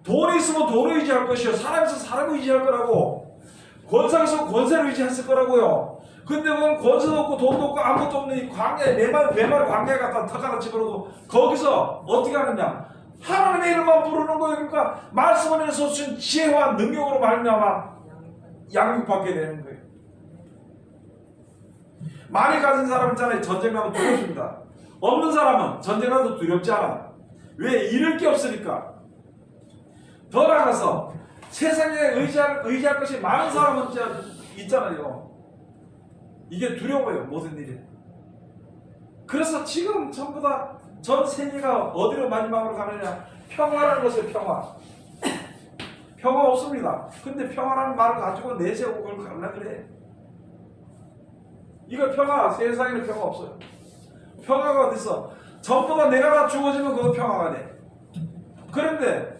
돈이 있으면 돈을 의지할 것이요, 사람이 있으면 사람을 의지할 거라고. 권세가 있으면 권세를 의지했을 거라고요. 근데 뭐 권세도 없고 돈도 없고 아무것도 없는 이 광야에 내 말 광야에 갖다 턱 하나 집어넣고 거기서 어떻게 하느냐? 하나님의 이름만 부르는 거예요. 그러니까 말씀을 해서 준 지혜와 능력으로 말미암아 양육받게 되는 거예요. 많이 가진 사람 있잖아요. 전쟁 가면 두렵습니다. 없는 사람은 전쟁 가도 두렵지 않아. 왜? 잃을 게 없으니까. 더 나아가서 세상에 의지할 것이 많은 사람은 있잖아요. 이게 두려워요. 모든 일이. 그래서 지금 전부 다 전 세계가 어디로 마지막으로 가느냐? 평화라는 것을 평화 없습니다. 근데 평화라는 말을 가지고 내세우고 그걸 가려고 그래. 이거 평화, 세상에는 평화 없어요. 평화가 어딨어? 전부가 내가 다 죽어지면 그거 평화가 돼. 그런데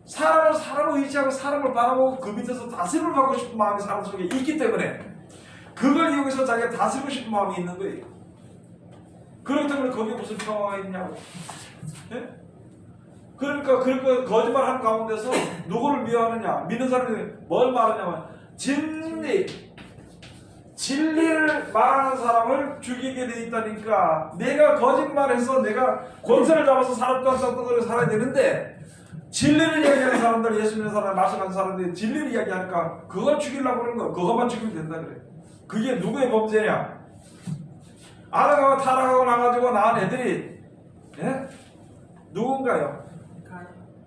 사람을 의지하고 사람을 바라보고 그 밑에서 다스림을 받고 싶은 마음이 사람 속에 있기 때문에 그걸 이용해서 자기가 다스리고 싶은 마음이 있는 거예요. 그렇기 때문에 거기에 무슨 평화가 있냐고. 예? 그러니까 거짓말하는 가운데서 누구를 미워하느냐? 믿는 사람이 뭘 말하냐면 진리를 말하는 사람을 죽이게 돼 있다니까. 내가 거짓말해서 내가 권세를 잡아서 사람과 썩덕거려 살아야 되는데 진리를 이야기하는 사람들, 예수 믿는 사람, 말씀하는 사람들이 진리를 이야기하니까 그걸 죽이려고 그러는 거야. 그것만 죽이면 된다 그래. 그게 누구의 범죄냐? 아담하고 타락하고 나가지고 낳은 애들이 누군가요?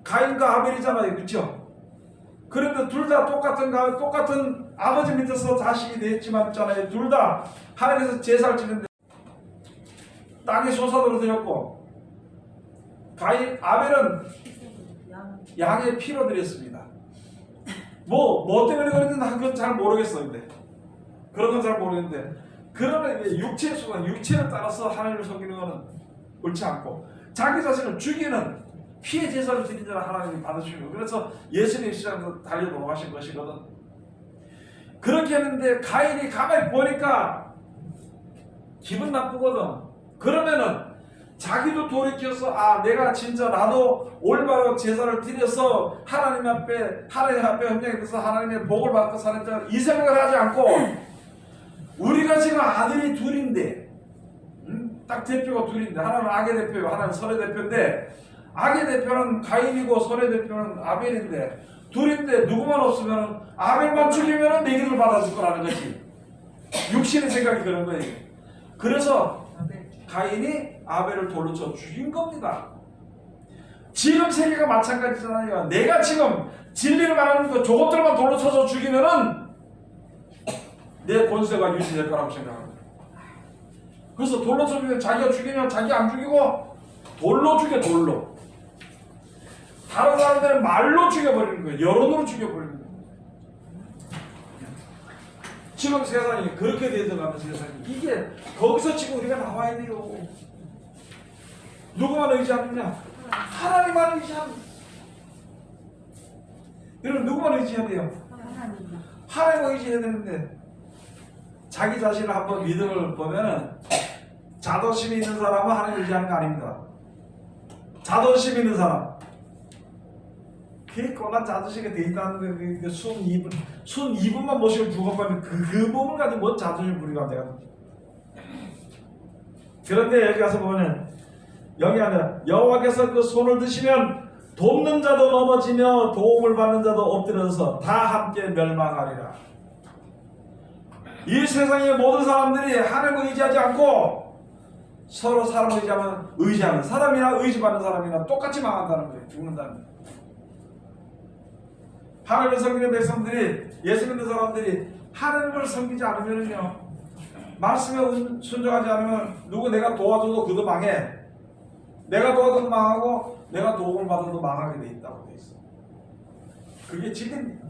가인과 아벨이잖아요. 그렇죠? 그런데 둘 다 똑같은 아버지 밑에서 자식이 됐지만 있잖아요. 둘 다 하나님께서 제사를 지는데 땅에 소사도로 드렸고 아벨은 양의 피로 드렸습니다. 뭐 때문에 그랬는지 그건 잘 모르겠어요. 근데 그런 건 잘 모르겠는데 그러나 이제 육체의 수단, 육체를 따라서 하나님을 섬기는 것은 옳지 않고 자기 자신을 죽이는 피의 제사를 드린 자는 하나님이 받으시는 거예요. 그래서 예수님 시장에서 달려 넘어가신 것이거든. 그렇게 했는데 가인이 가만히 보니까 기분 나쁘거든. 그러면은 자기도 돌이켜서 내가 진짜 나도 올바로 제사를 드려서 하나님 앞에 헌정해서 하나님의 복을 받고 사는 자 이 생각을 하지 않고 우리가 지금 아들이 둘인데 딱 대표가 둘인데 하나는 악의 대표고 하나는 선의 대표인데 악의 대표는 가인이고 선의 대표는 아벨인데 둘인데 누구만 없으면 아벨만 죽이면 내 길을 받아줄 거라는 거지. 육신의 생각이 그런 거예요. 그래서 가인이 아벨을 돌로 쳐 죽인 겁니다. 지금 세계가 마찬가지잖아요. 내가 지금 진리를 말하는 거 저것들만 돌로 쳐서 죽이면은 내 권세가 유지될 거라고 생각합니다. 그래서 돌로 죽이면 자기가 죽이면 자기 안 죽이고 돌로 죽여. 돌로. 다른 사람들은 말로 죽여버리는 거예요. 여론으로 죽여버리는 거예요. 지금 세상이 그렇게 되어가는 세상이 이게 거기서 지금 우리가 나와야 돼요. 누구만 의지하느냐? 하나님만 의지하는. 여러분 누구만 의지해야 돼요? 하나님. 하나님을 의지해야 되는데 자기 자신을 한번 믿음을 보면은 자존심이 있는 사람은 하나님을 의지하는 거 아닙니다. 자존심 있는 사람 그게 꼬난 자존심이 돼 있다는 순 2분만 모시고 부각하면 그 부분을 가지고 뭔 자존심 부리가 돼가. 그런데 여기 가서 보면은 여기 아니라 여호와께서 그 손을 드시면 돕는 자도 넘어지며 도움을 받는 자도 엎드려서 다 함께 멸망하리라. 이 세상의 모든 사람들이 하나님을 의지하지 않고 서로 사람을 의지하는 사람이나 의지받는 사람이나 똑같이 망한다는 거예요. 죽는다는 거예요. 하나님을 섬기는 백성들이 예수 믿는 사람들이 하나님을 섬기지 않으면요 말씀에 순종하지 않으면 누구 내가 도와줘도 그도 망해. 내가 도와줘도 망하고 내가 도움을 받아도 망하게 돼 있다고 돼 있어. 그게 진리입니다.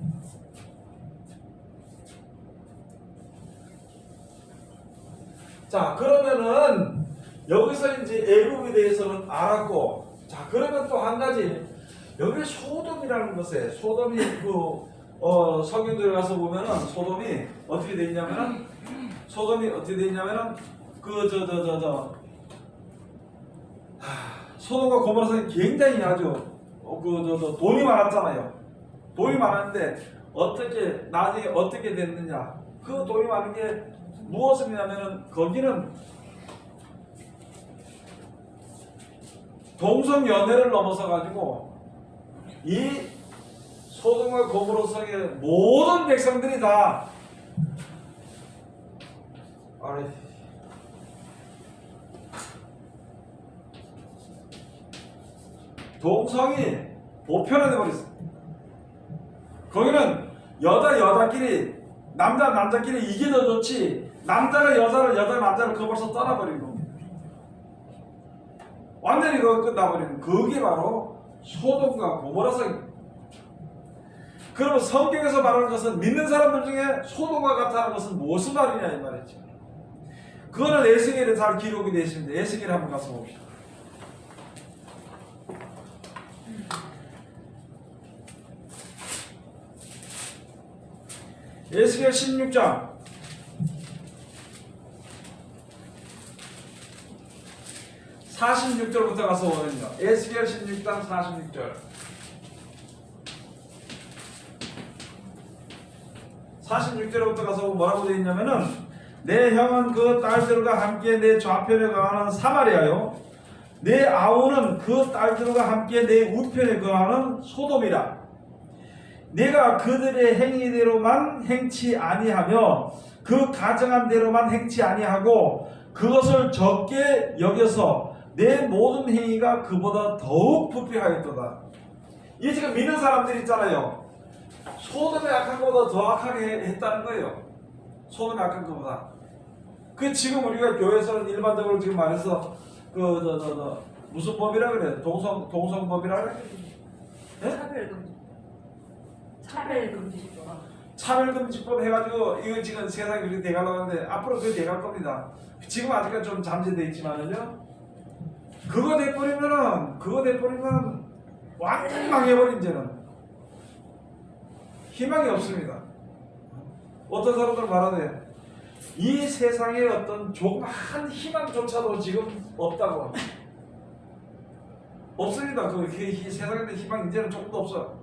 자 그러면은 여기서 이제 애굽에 대해서는 알았고, 자 그러면 또 한 가지 여기 소돔이라는 것에 소돔이 성경들에 가서 보면은 소돔이 어떻게 돼 있냐면은 소돔과 고모라서는 굉장히 아주 돈이 많았잖아요. 돈이 많았는데 나중에 어떻게 됐느냐? 그 돈이 많은 게 무엇이냐면은 거기는 동성연애를 넘어서 가지고 이 소돔과 고모라서의 모든 백성들이 다 동성이 보편화돼 버렸어. 거기는 여자끼리 남자끼리 이게 더 좋지. 남자가 여자가 남자를 그 벌써 떠나버린 겁니다. 완전히 그거 끝나버리는 그게 바로 소돔과 고모라성입니다. 그러면 성경에서 말하는 것은 믿는 사람들 중에 소돔과 같다는 것은 무슨 말이냐 이 말이죠. 그거는 에스겔에 잘 기록이 되어 있습니다. 에스겔 한번 가서 봅시다. 에스겔 16장 46절부터 가서 보면요. 에스겔 16장 46절 46절부터 가서 뭐라고 되어 있냐면은 내 형은 그 딸들과 함께 내 좌편에 거하는 사마리아요 내 아우는 그 딸들과 함께 내 우편에 거하는 소돔이라. 내가 그들의 행위대로만 행치 아니하며 그 가정한 대로만 행치 아니하고 그것을 적게 여겨서 내 모든 행위가 그보다 더욱 부패하였도다. 이 지금 믿는 사람들 있잖아요. 소돔의 악한 것보다 더 악하게 했다는 거예요. 소돔의 악한 것보다. 그 지금 우리가 교회에서는 일반적으로 지금 말해서 무슨 법이라 그래? 동성법이라 그래? 네? 차별금지법 해가지고 이거 지금 세상이 그렇게 돼가려고 하는데 앞으로 그게 돼갈 겁니다. 지금 아직까지 좀 잠재되어 있지만은요. 그거 돼버리면 완전히 망해버린 이제는 희망이 없습니다. 어떤 사람들 말하네. 이 세상에 어떤 조그만 희망조차도 지금 없다고 합니다. 없습니다. 그 세상에 대한 희망 이제는 조금도 없어요.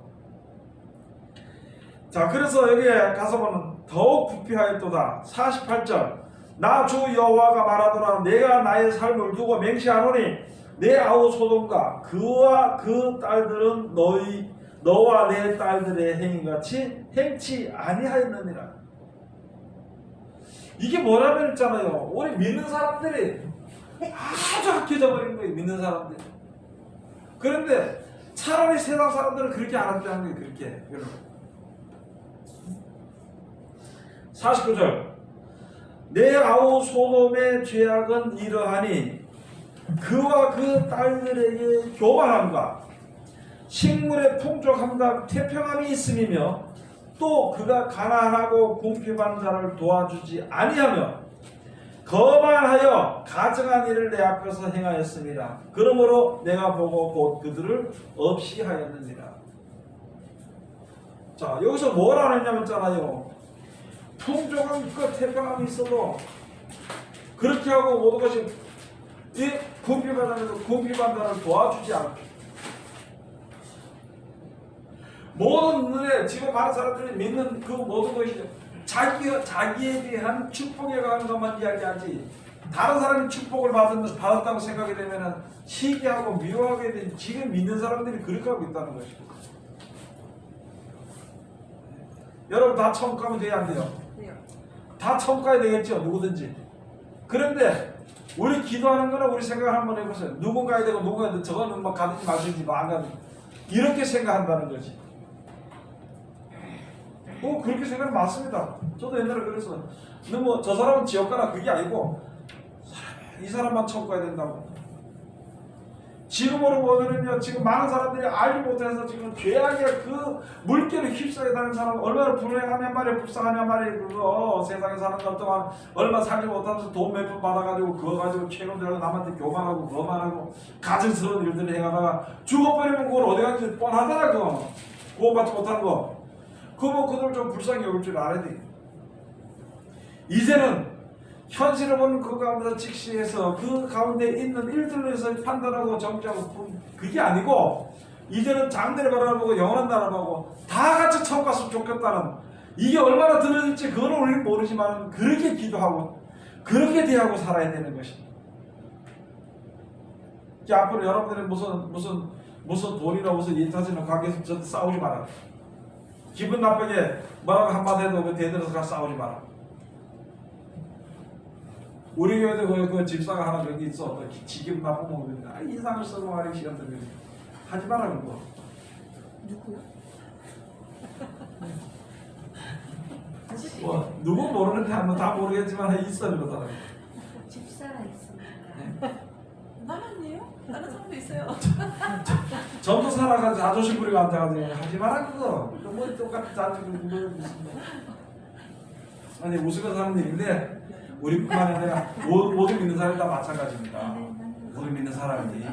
자 그래서 여기에 가서 보면 더욱 부패하였도다. 48절 나 주 여호와가 말하노라. 내가 나의 삶을 두고 맹세하노니 내 아우 소돔과 그와 그 딸들은 너와 내 딸들의 행위같이 행치 아니하였느니라. 이게 뭐라면 있잖아요. 우리 믿는 사람들이 아주 악해져 버린 거예요. 믿는 사람들이. 그런데 차라리 세상 사람들은 그렇게 안 한다는 거예요. 그렇게. 49절 내 아우 소돔의 죄악은 이러하니 그와 그 딸들에게 교만함과 식물의 풍족함과 태평함이 있음이며 또 그가 가난하고 궁핍한 자를 도와주지 아니하며 거만하여 가증한 일을 내 앞에서 행하였습니다. 그러므로 내가 보고 곧 그들을 없이 하였느니라. 자, 여기서 뭘 안 했냐면 있잖아요. 풍족한 그 태평함이 있어도 그렇게 하고 모든 것이 이 군비반단을 도와주지 않고 모든 눈에 지금 많은 사람들이 믿는 그 모든 것이 자기에 대한 축복에 관한 것만 이야기하지 다른 사람이 축복을 받았다고 생각이 되면은 시기하고 미워하게 된 지금 믿는 사람들이 그렇게 하고 있다는 것이고 여러분 다 천국 가면 돼야 안 돼요? 돼요. 다 천국 가야 되겠죠 누구든지. 그런데 우리 기도하는 거나 우리 생각을 한번 해보세요. 누군가야 되고 누군가야 되고 저거는 뭐 가든지 마시든지 뭐 안 가든지 이렇게 생각한다는 거지. 그렇게 생각은 맞습니다. 저도 옛날에 그랬어요. 근데 뭐 저 사람은 지옥 가나 그게 아니고 이 사람만 천국 가야 된다고. 지금으로 보면은요, 지금 많은 사람들이 알지 못해서 지금 죄악의 그 물결에 휩싸여 다니는 사람 얼마나 불행하냔 말이에요, 불쌍하냔 말이에요. 그거 세상에 사는 것 동안 얼마 살지 못하면서 돈 몇 푼 받아가지고 그거 가지고 최고 들어가고 남한테 교만하고 거만하고 가증스러운 일들을 해가다가 죽어버리면 그걸 어디 가는지 뻔하잖아. 그거 구원받지 못한 거. 그거 그들 좀 불쌍히 여길 줄 알아야 돼. 이제는 현실을 보는 그 가운데서 직시해서 그 가운데 있는 일들로 해서 판단하고 정죄하고 그게 아니고 이제는 장대를 바라보고 영원한 나라를 보고 다 같이 천국 갔으면 좋겠다는 이게 얼마나 들어질지 그건 우리는 모르지만 그렇게 기도하고 그렇게 대하고 살아야 되는 것입니다. 앞으로 여러분들이 무슨 돈이나 무슨 인터넷이나 관계에서 저 싸우지 마라. 기분 나쁘게 뭐라고 한마디 해도 그 대들어서 가서 싸우지 마라. 우리 교회도 그 집사가 하나 여기 있어. 기분 나쁘면 인상을 쓰고 말이 시간 들면 하지 마라 그거. 누구요? 뭐 누구 모르는데 한번 다 모르겠지만 있어 그런 사람. 집사가 있습니다. 나만이에요? 다른 사람도 있어요. 전부 살아가지고 자존심 부리고 앉아가지고 하지 마라 그거. 뭐 똑같이 자존심 부리고 아니 웃으면서 하는 일인데. 우리뿐만 아니라 모든 믿는 사람이 다 마찬가지입니다. 모든 믿는 사람이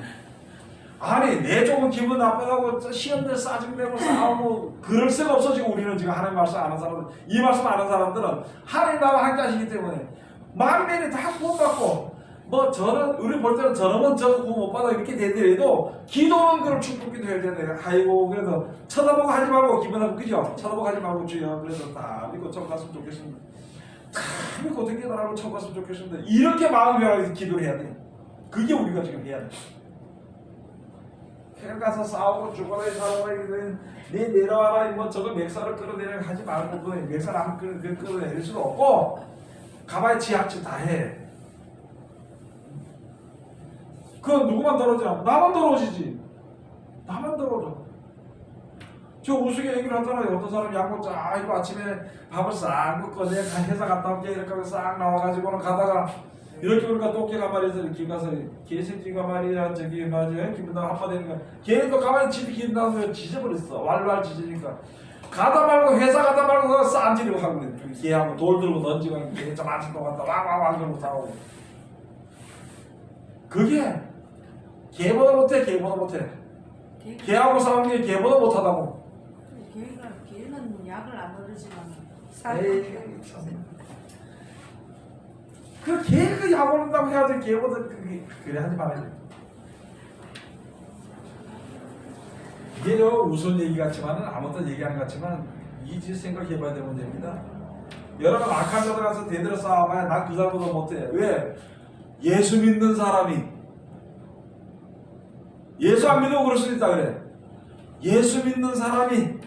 아니 내 조금 기분 나빠가고 시험들 싸증내고 싸우고 그럴 새가 없어. 지금 우리는 지금 하나님 말씀 아는 사람들 이 말씀 아는 사람들은 하나님 나와 함께 하시기 때문에 만면이 다 구원받고 뭐 저는 우리 볼 때는 저놈은 저 구원 못 받아 이렇게 되더라도 기도는 그걸 축복기도 해야 되네. 아이고 그래도 쳐다보고 하지 말고 기분 나쁘고 그죠? 쳐다보고 하지 말고 주여 그래서 다 믿고 좀 갔으면 좋겠습니다. 참 어떻게 나라고 쳐봤으면 좋겠습니다. 이렇게 마음 변화해서 기도를 해야 돼. 그게 우리가 지금 해야 돼. 그냥 가서 싸우고 죽어라 살아라 내 내려와라 뭐 저거 맥살을 끌어내려 하지 말고 그 맥살 안 끌어내릴 수도 없고 가봐야 지하철 다 해. 그건 누구만 떨어져? 나만 떨어지지. 나만 떨어져. 저 우스개 얘기를 하잖아요. 어떤 사람이 양복 아이고 아침에 밥을 싹 먹고 내가 회사 갔다 올게 이렇게 하고 싹 나와가지고는 가다가 이렇게 보니까 또깨가 말이야 이렇게 가서 개새끼가 말이야 저기 말이야 기분 나 한마디 하니까 걔는 또 가만히 집에 기분 나서 지져버렸어. 왈왈 지지니까 가다 말고 회사 가다 말고 싼지르고 하고 걔하고 돌 들고 던지고 걔좀 아침 또 갔다 왕왕왕 그러고 싸우고 그게 걔보다 못해. 걔하고 싸우는 게 걔보다 못하다고. 걔는 약을 안 오르지만 에이 참. 걔 약 오른다고 해야지 걔보다 그래 하지 말아야 돼. 이게 우스운 얘기 같지만은 아무것도 얘기하는 것 같지만 이제 생각해봐야 될 문제입니다. 여러분 악한 자들 가서 대들어 싸워봐야 나 그 사람보다 못해. 왜? 예수 믿는 사람이 예수 안 믿으면 그럴 수 있다 그래. 예수 믿는 사람이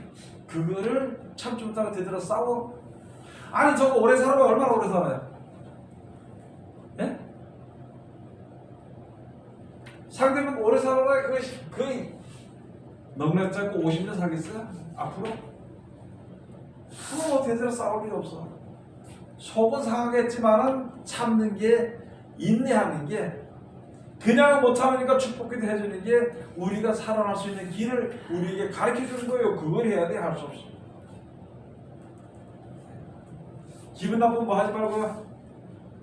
그거를 참지 못하고 대들어 싸워? 아니 저거 오래 살아봐. 얼마나 오래 살아요? 예? 상대방 오래 살아라 그것이 거의 넉넉 잡고 50년 살겠어요? 앞으로? 그거 대대로 싸울 필요 없어. 속은 상하겠지만은 참는 게 인내하는 게 그냥 못 참으니까 축복기도 해주는 게 우리가 살아날 수 있는 길을 우리에게 가르쳐 주는 거예요. 그걸 해야 돼. 할 수 없어. 기분 나쁘면 뭐 하지 말고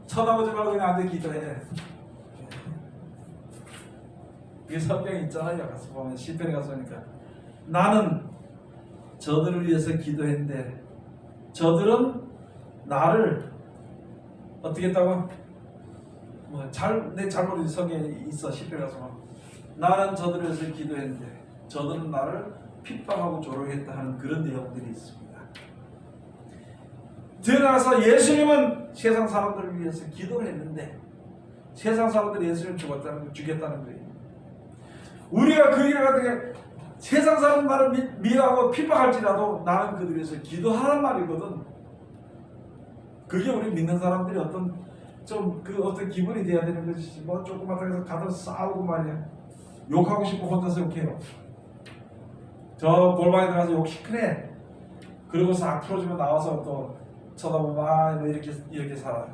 쳐다보지 말고 그냥 앉아 기도해. 그게 성경에 있잖아요. 가서 보면 시편에 가서 보니까 나는 저들을 위해서 기도했는데 저들은 나를 어떻게 했다고? 내 잘못 성경에 있어. 시편 가서 나는 저들을 위해서 기도했는데 저들은 나를 핍박하고 조롱했다 하는 그런 내용들이 있습니다. 드러나서 예수님은 세상 사람들을 위해서 기도를 했는데 세상 사람들이 예수님을 죽였다는 거예요. 우리가 그 일을 하되 세상 사람 나를 미워하고 핍박할지라도 나는 그들 위해서 기도하란 말이거든. 그게 우리 믿는 사람들이 어떤 어떤 기분이 돼야 되는 것이지. 뭐 조그맣다고 해서 가서 싸우고 말이야. 욕하고 싶고 혼자서 욕해요. 저 골방에 들어가서 욕 시끄래. 그러고 싹 풀어주면 나와서 또 쳐다보면 뭐 이렇게 살아.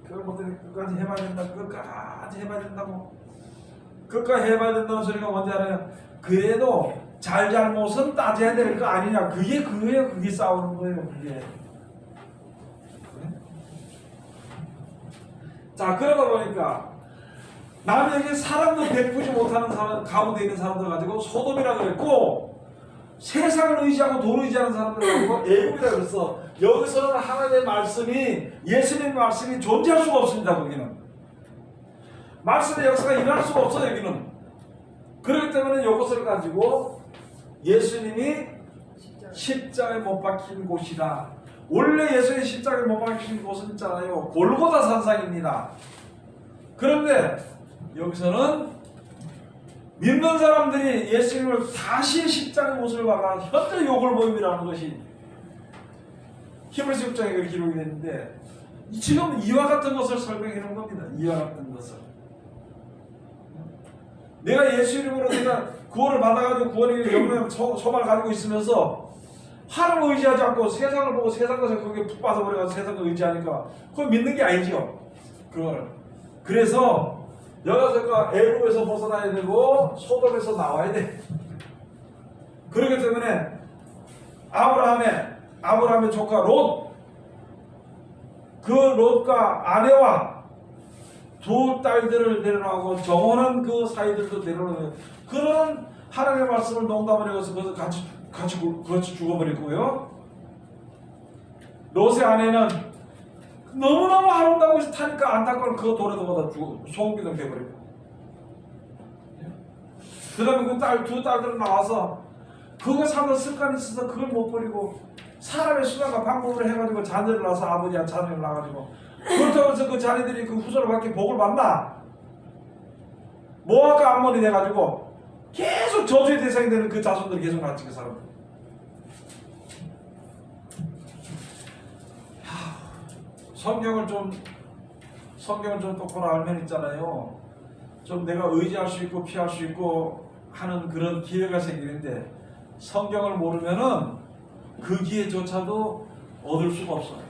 그걸 뭐 끝까지 해봐야 된다. 끝까지 해봐야 된다고. 끝까지 해봐야 된다는 소리가 뭔지 알아요? 그래도 잘못은 따져야 될 거 아니냐. 그게 그거예요. 그게 싸우는 거예요. 그게. 자, 그러다 보니까 남에게 사랑도 베푸지 못하는 사람 가운데 있는 사람들 가지고 소돔이라 그랬고, 세상을 의지하고 돈을 의지하는 사람들 가지고 애국이라 그랬어. 여기서는 하나님의 말씀이, 예수님의 말씀이 존재할 수가 없습니다. 거기는 말씀의 역사가 일어날 수가 없어요. 여기는. 그렇기 때문에 이것을 가지고 예수님이 십자가에 못 박힌 곳이다. 원래 예수님이 십자가에 못 박힌 곳은 있잖아요. 골고다 산상입니다. 그런데 여기서는 믿는 사람들이 예수님을 다시 십자가의 못을 박아 현재 욕을 모임이라는 것이 히브리서 6장에 그렇게 기록이 됐는데, 지금 이와 같은 것을 설명해 놓은 겁니다. 이와 같은 것을. 내가 예수 이름으로 내가 구원을 받아가지고 구원의 영광 소망을 가지고 있으면서 하나님을 의지하지 않고 세상을 보고 세상 것에 거기에 푹 빠져버려서 세상을 의지하니까 그건 믿는 게 아니죠. 그걸. 그래서 여자가 애굽에서 벗어나야 되고 소돔에서 나와야 돼. 그렇기 때문에 아브라함의 조카 롯, 그 롯과 아내와 두 딸들을 내려놓고 정원한 그 사이들도 내려놓고, 그런 하나님의 말씀을 농담을 해서 그것을 같이 죽어버렸고요. 롯의 아내는 너무너무 아름다운 것이 타니까 안타까운 그 돌에도 보다 소금기둥 돼버리고, 그 다음에 그 두 딸들은 나와서 그거 사는 습관이 있어서 그걸 못 버리고 사람의 수단과 방법을 해가지고 자녀를 낳아서 아버지와 자녀를 낳아가지고, 그렇다고 해서 그 자녀들이 그 후손을 받게 복을 받나? 모압과 암몬이 돼가지고 계속 저주의 대상이 되는 그 자손들이 계속 낳지. 그 사람들. 성경을 좀 똑바로 알면 있잖아요. 좀 내가 의지할 수 있고 피할 수 있고 하는 그런 기회가 생기는데, 성경을 모르면은 그 기회조차도 얻을 수가 없어요.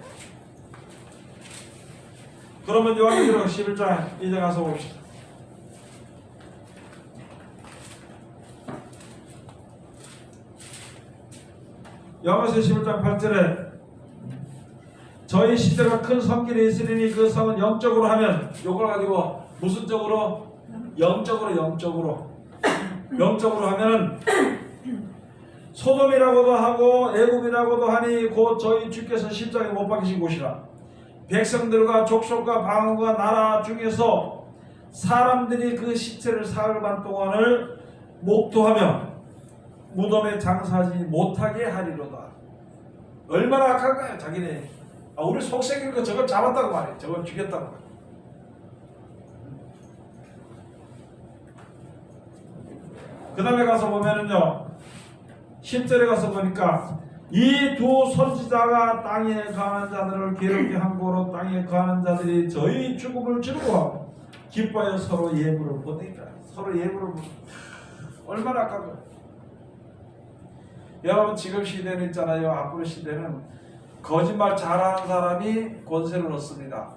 그러면 요한계시록 11장 이제 가서 봅시다. 요한계시록 11장 8절에 저희 시대가 큰 성길에 있으리니 그 성은 영적으로 하면, 요걸 가지고 무슨 적으로? 영적으로 하면은 소돔이라고도 하고 애굽이라고도 하니 곧 저희 주께서 십자가에 못 박히신 곳이라. 백성들과 족속과 방언과 나라 중에서 사람들이 그 시체를 사흘 반 동안을 목도하며 무덤에 장사하지 못하게 하리로다. 얼마나 악한가요? 자기네 우리 속생긴 거 저걸 잡았다고 말해. 저걸 죽였다고 말해. 그 다음에 가서 보면은요, 10절에 가서 보니까 이 두 선지자가 땅에 거하는 자들을 괴롭게 함고로 땅에 거하는 자들이 저희 죽음을 즐거워하고 기뻐하여 서로 예물을 보내니까. 서로 예물을 얼마나 아까워. 여러분, 지금 시대는 있잖아요. 앞으로 시대는 거짓말 잘하는 사람이 권세를 얻습니다.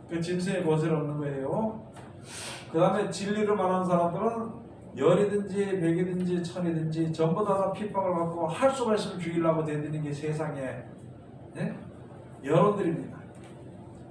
그 짐승의 권세를 얻는 거예요. 그 다음에 진리를 말하는 사람들은 열이든지 백이든지 천이든지 전부 다 핍박을 받고 할 수가 있으면 죽이려고 대드는 게 세상의 여론들입니다.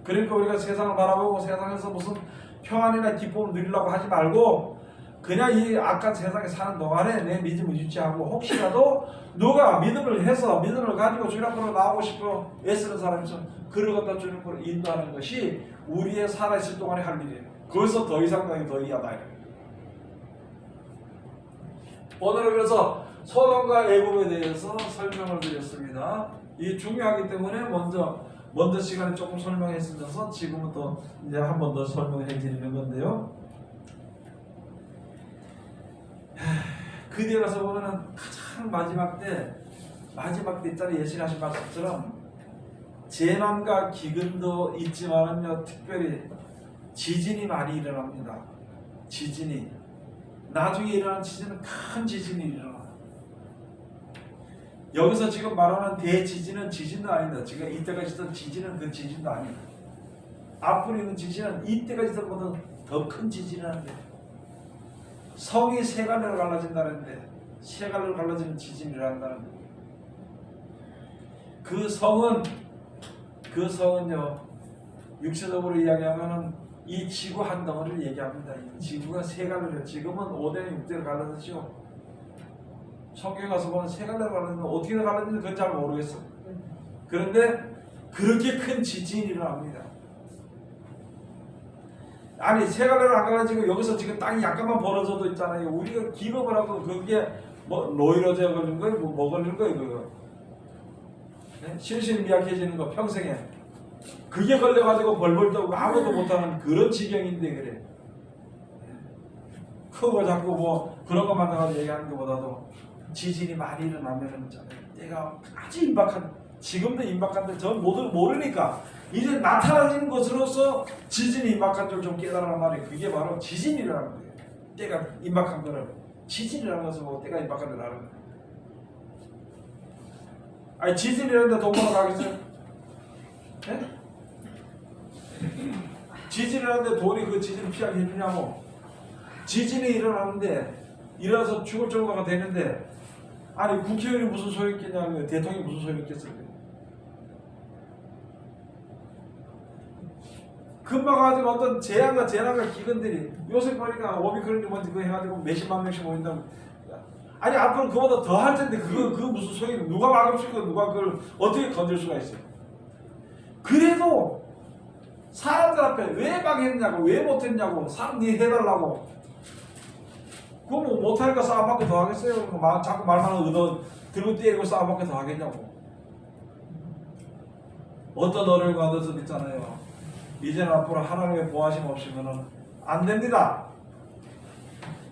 그러니까 우리가 세상을 바라보고 세상에서 무슨 평안이나 기쁨을 누리려고 하지 말고 그냥 이 악한 세상에 사는 동안에 내 믿음을 유지하고 혹시라도 누가 믿음을 해서 믿음을 가지고 주님 앞으로 나오고 싶어 애쓰는 사람이 있으면 그를 갖다 주님 앞으로 인도하는 것이 우리의 살아있을 동안에 할 일이에요. 거기서 더 이상 더 이하다. 오늘은 그래서 소돔과 애굽에 대해서 설명을 드렸습니다. 이 중요하기 때문에 먼저 시간에 조금 설명했으면서 지금은 또 이제 한 번 더 설명해 드리는 건데요. 그 뒤에 가서 보면은 가장 마지막 때 있잖아요. 예수님 하신 말씀처럼 재난과 기근도 있지만은요, 특별히 지진이 많이 일어납니다. 지진이 나중에 일어나는 지진은 큰 지진이 일어나. 여기서 지금 말하는 대지진은 지진도 아니다. 지금 이때까지 있던 지진은 그 지진도 아니다. 앞으로 있는 지진은 이때까지 있던 것보다 더 큰 지진이라는데, 성이 세 갈래로 갈라진다는데, 세 갈래로 갈라지는 지진이란다는데, 그 성은요, 육체적으로 이야기하면은 이 지구 한 덩어리를 얘기합니다. 이 지구가 세 갈래로, 지금은 5대 6대로 갈라졌죠. 성경에 가서 보면 세 갈래로 갈라지는데 어떻게 갈라지는지 그건 잘 모르겠어. 그런데 그렇게 큰 지진이 일어납니다. 아니, 세 갈래로 안 갈라지고 여기서 지금 땅이 약간만 벌어져도 있잖아요. 우리가 기겁을 하고 그게 뭐 노이로제 걸린 거예요? 뭐 걸린 거예요? 그거 네? 실실 미약해지는 거 평생에 그게 걸려가지고 벌벌 떠고 아무도 못하는 그런 지경인데 그래. 크고 자꾸 뭐 그런 것만 나가서 얘기하는 것보다도 지진이 많이 일어나면은 때가 아주 임박한, 지금도 임박한데 전 모르니까 이제 나타나는 것으로서 지진이 임박한 줄 좀 깨달으란 말이에요. 그게 바로 지진이라는 거예요. 때가 임박한 거를 지진이라는 것을 보고 때가 임박한 줄 아는 거예요. 아니, 지진이라는데 돈 벌어 가겠어요? 네? 지진이라는데 돈이 그 지진을 피하게 해주냐고. 지진이 일어나는데 일어나서 죽을 정도가 되는데, 아니 국회의원이 무슨 소리 있겠냐고요. 대통령이 무슨 소리 있겠어요. 금방 가지고 어떤 재난과 기근들이 요새 보니까 오미크론이 뭔지 그거 해가지고 몇십만 명씩 모인다고. 아니 앞으로 그보다 더 할 텐데 그거 무슨 소리, 누가 막을수있고 누가 그걸 어떻게 건질 수가 있어요. 그래도 사람들 앞에 왜 막했냐고, 왜 못했냐고, 사람들이 해달라고. 그거 뭐 못하니까 싸움받고 더 하겠어요? 자꾸 말만 들고 때리고 싸움받고 더 하겠냐고. 어떤 어려운 가운데서 있잖아요. 이제는 앞으로 하나님의 보호하심 없이면 안 됩니다.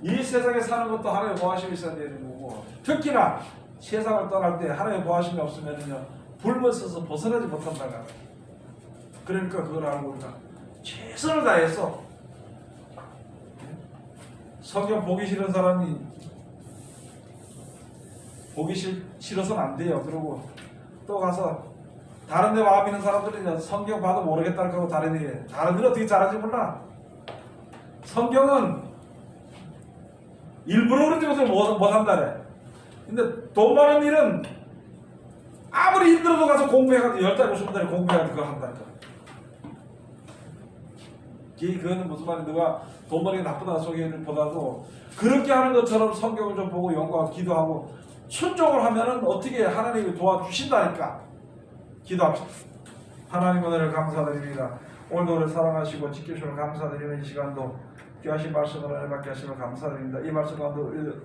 이 세상에 사는 것도 하나님의 보호하심이 있어야 되는 거고, 특히나 세상을 떠날 때 하나님의 보호하심이 없으면요, 불못 써서 벗어나지 못한다고. 그러니까 그걸 알고 우리가 최선을 다해서, 성경 보기 싫은 사람이 보기 싫어서는 안 돼요. 그러고 또 가서 다른 데 마음 있는 사람들은 성경 봐도 모르겠다는 거고 다른 일에, 다른 일 어떻게 잘하는지 몰라. 성경은 일부러 그런지 못한다래. 근데 돈 버는 일은 아무리 힘들어도 가서 공부해가지고 10달 20달에 공부해가지고 그거 한다니까. 그거는 무슨 말이, 누가 돈 버는 게 나쁘다 소리보다도 그렇게 하는 것처럼 성경을 좀 보고 연구하고 기도하고 순종을 하면은 어떻게 하나님이 도와주신다니까. 기도합시다. 하나님 은혜를 감사드립니다. 오늘도 우리를 사랑하시고 지켜주시면 감사드리는 이 시간도 귀하신 말씀을 은혜 받게 하시면 감사드립니다. 이 말씀 가운데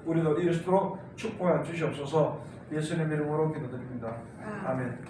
우리도 이루시도록 축복해 주시옵소서. 예수님 이름으로 기도드립니다. 아멘.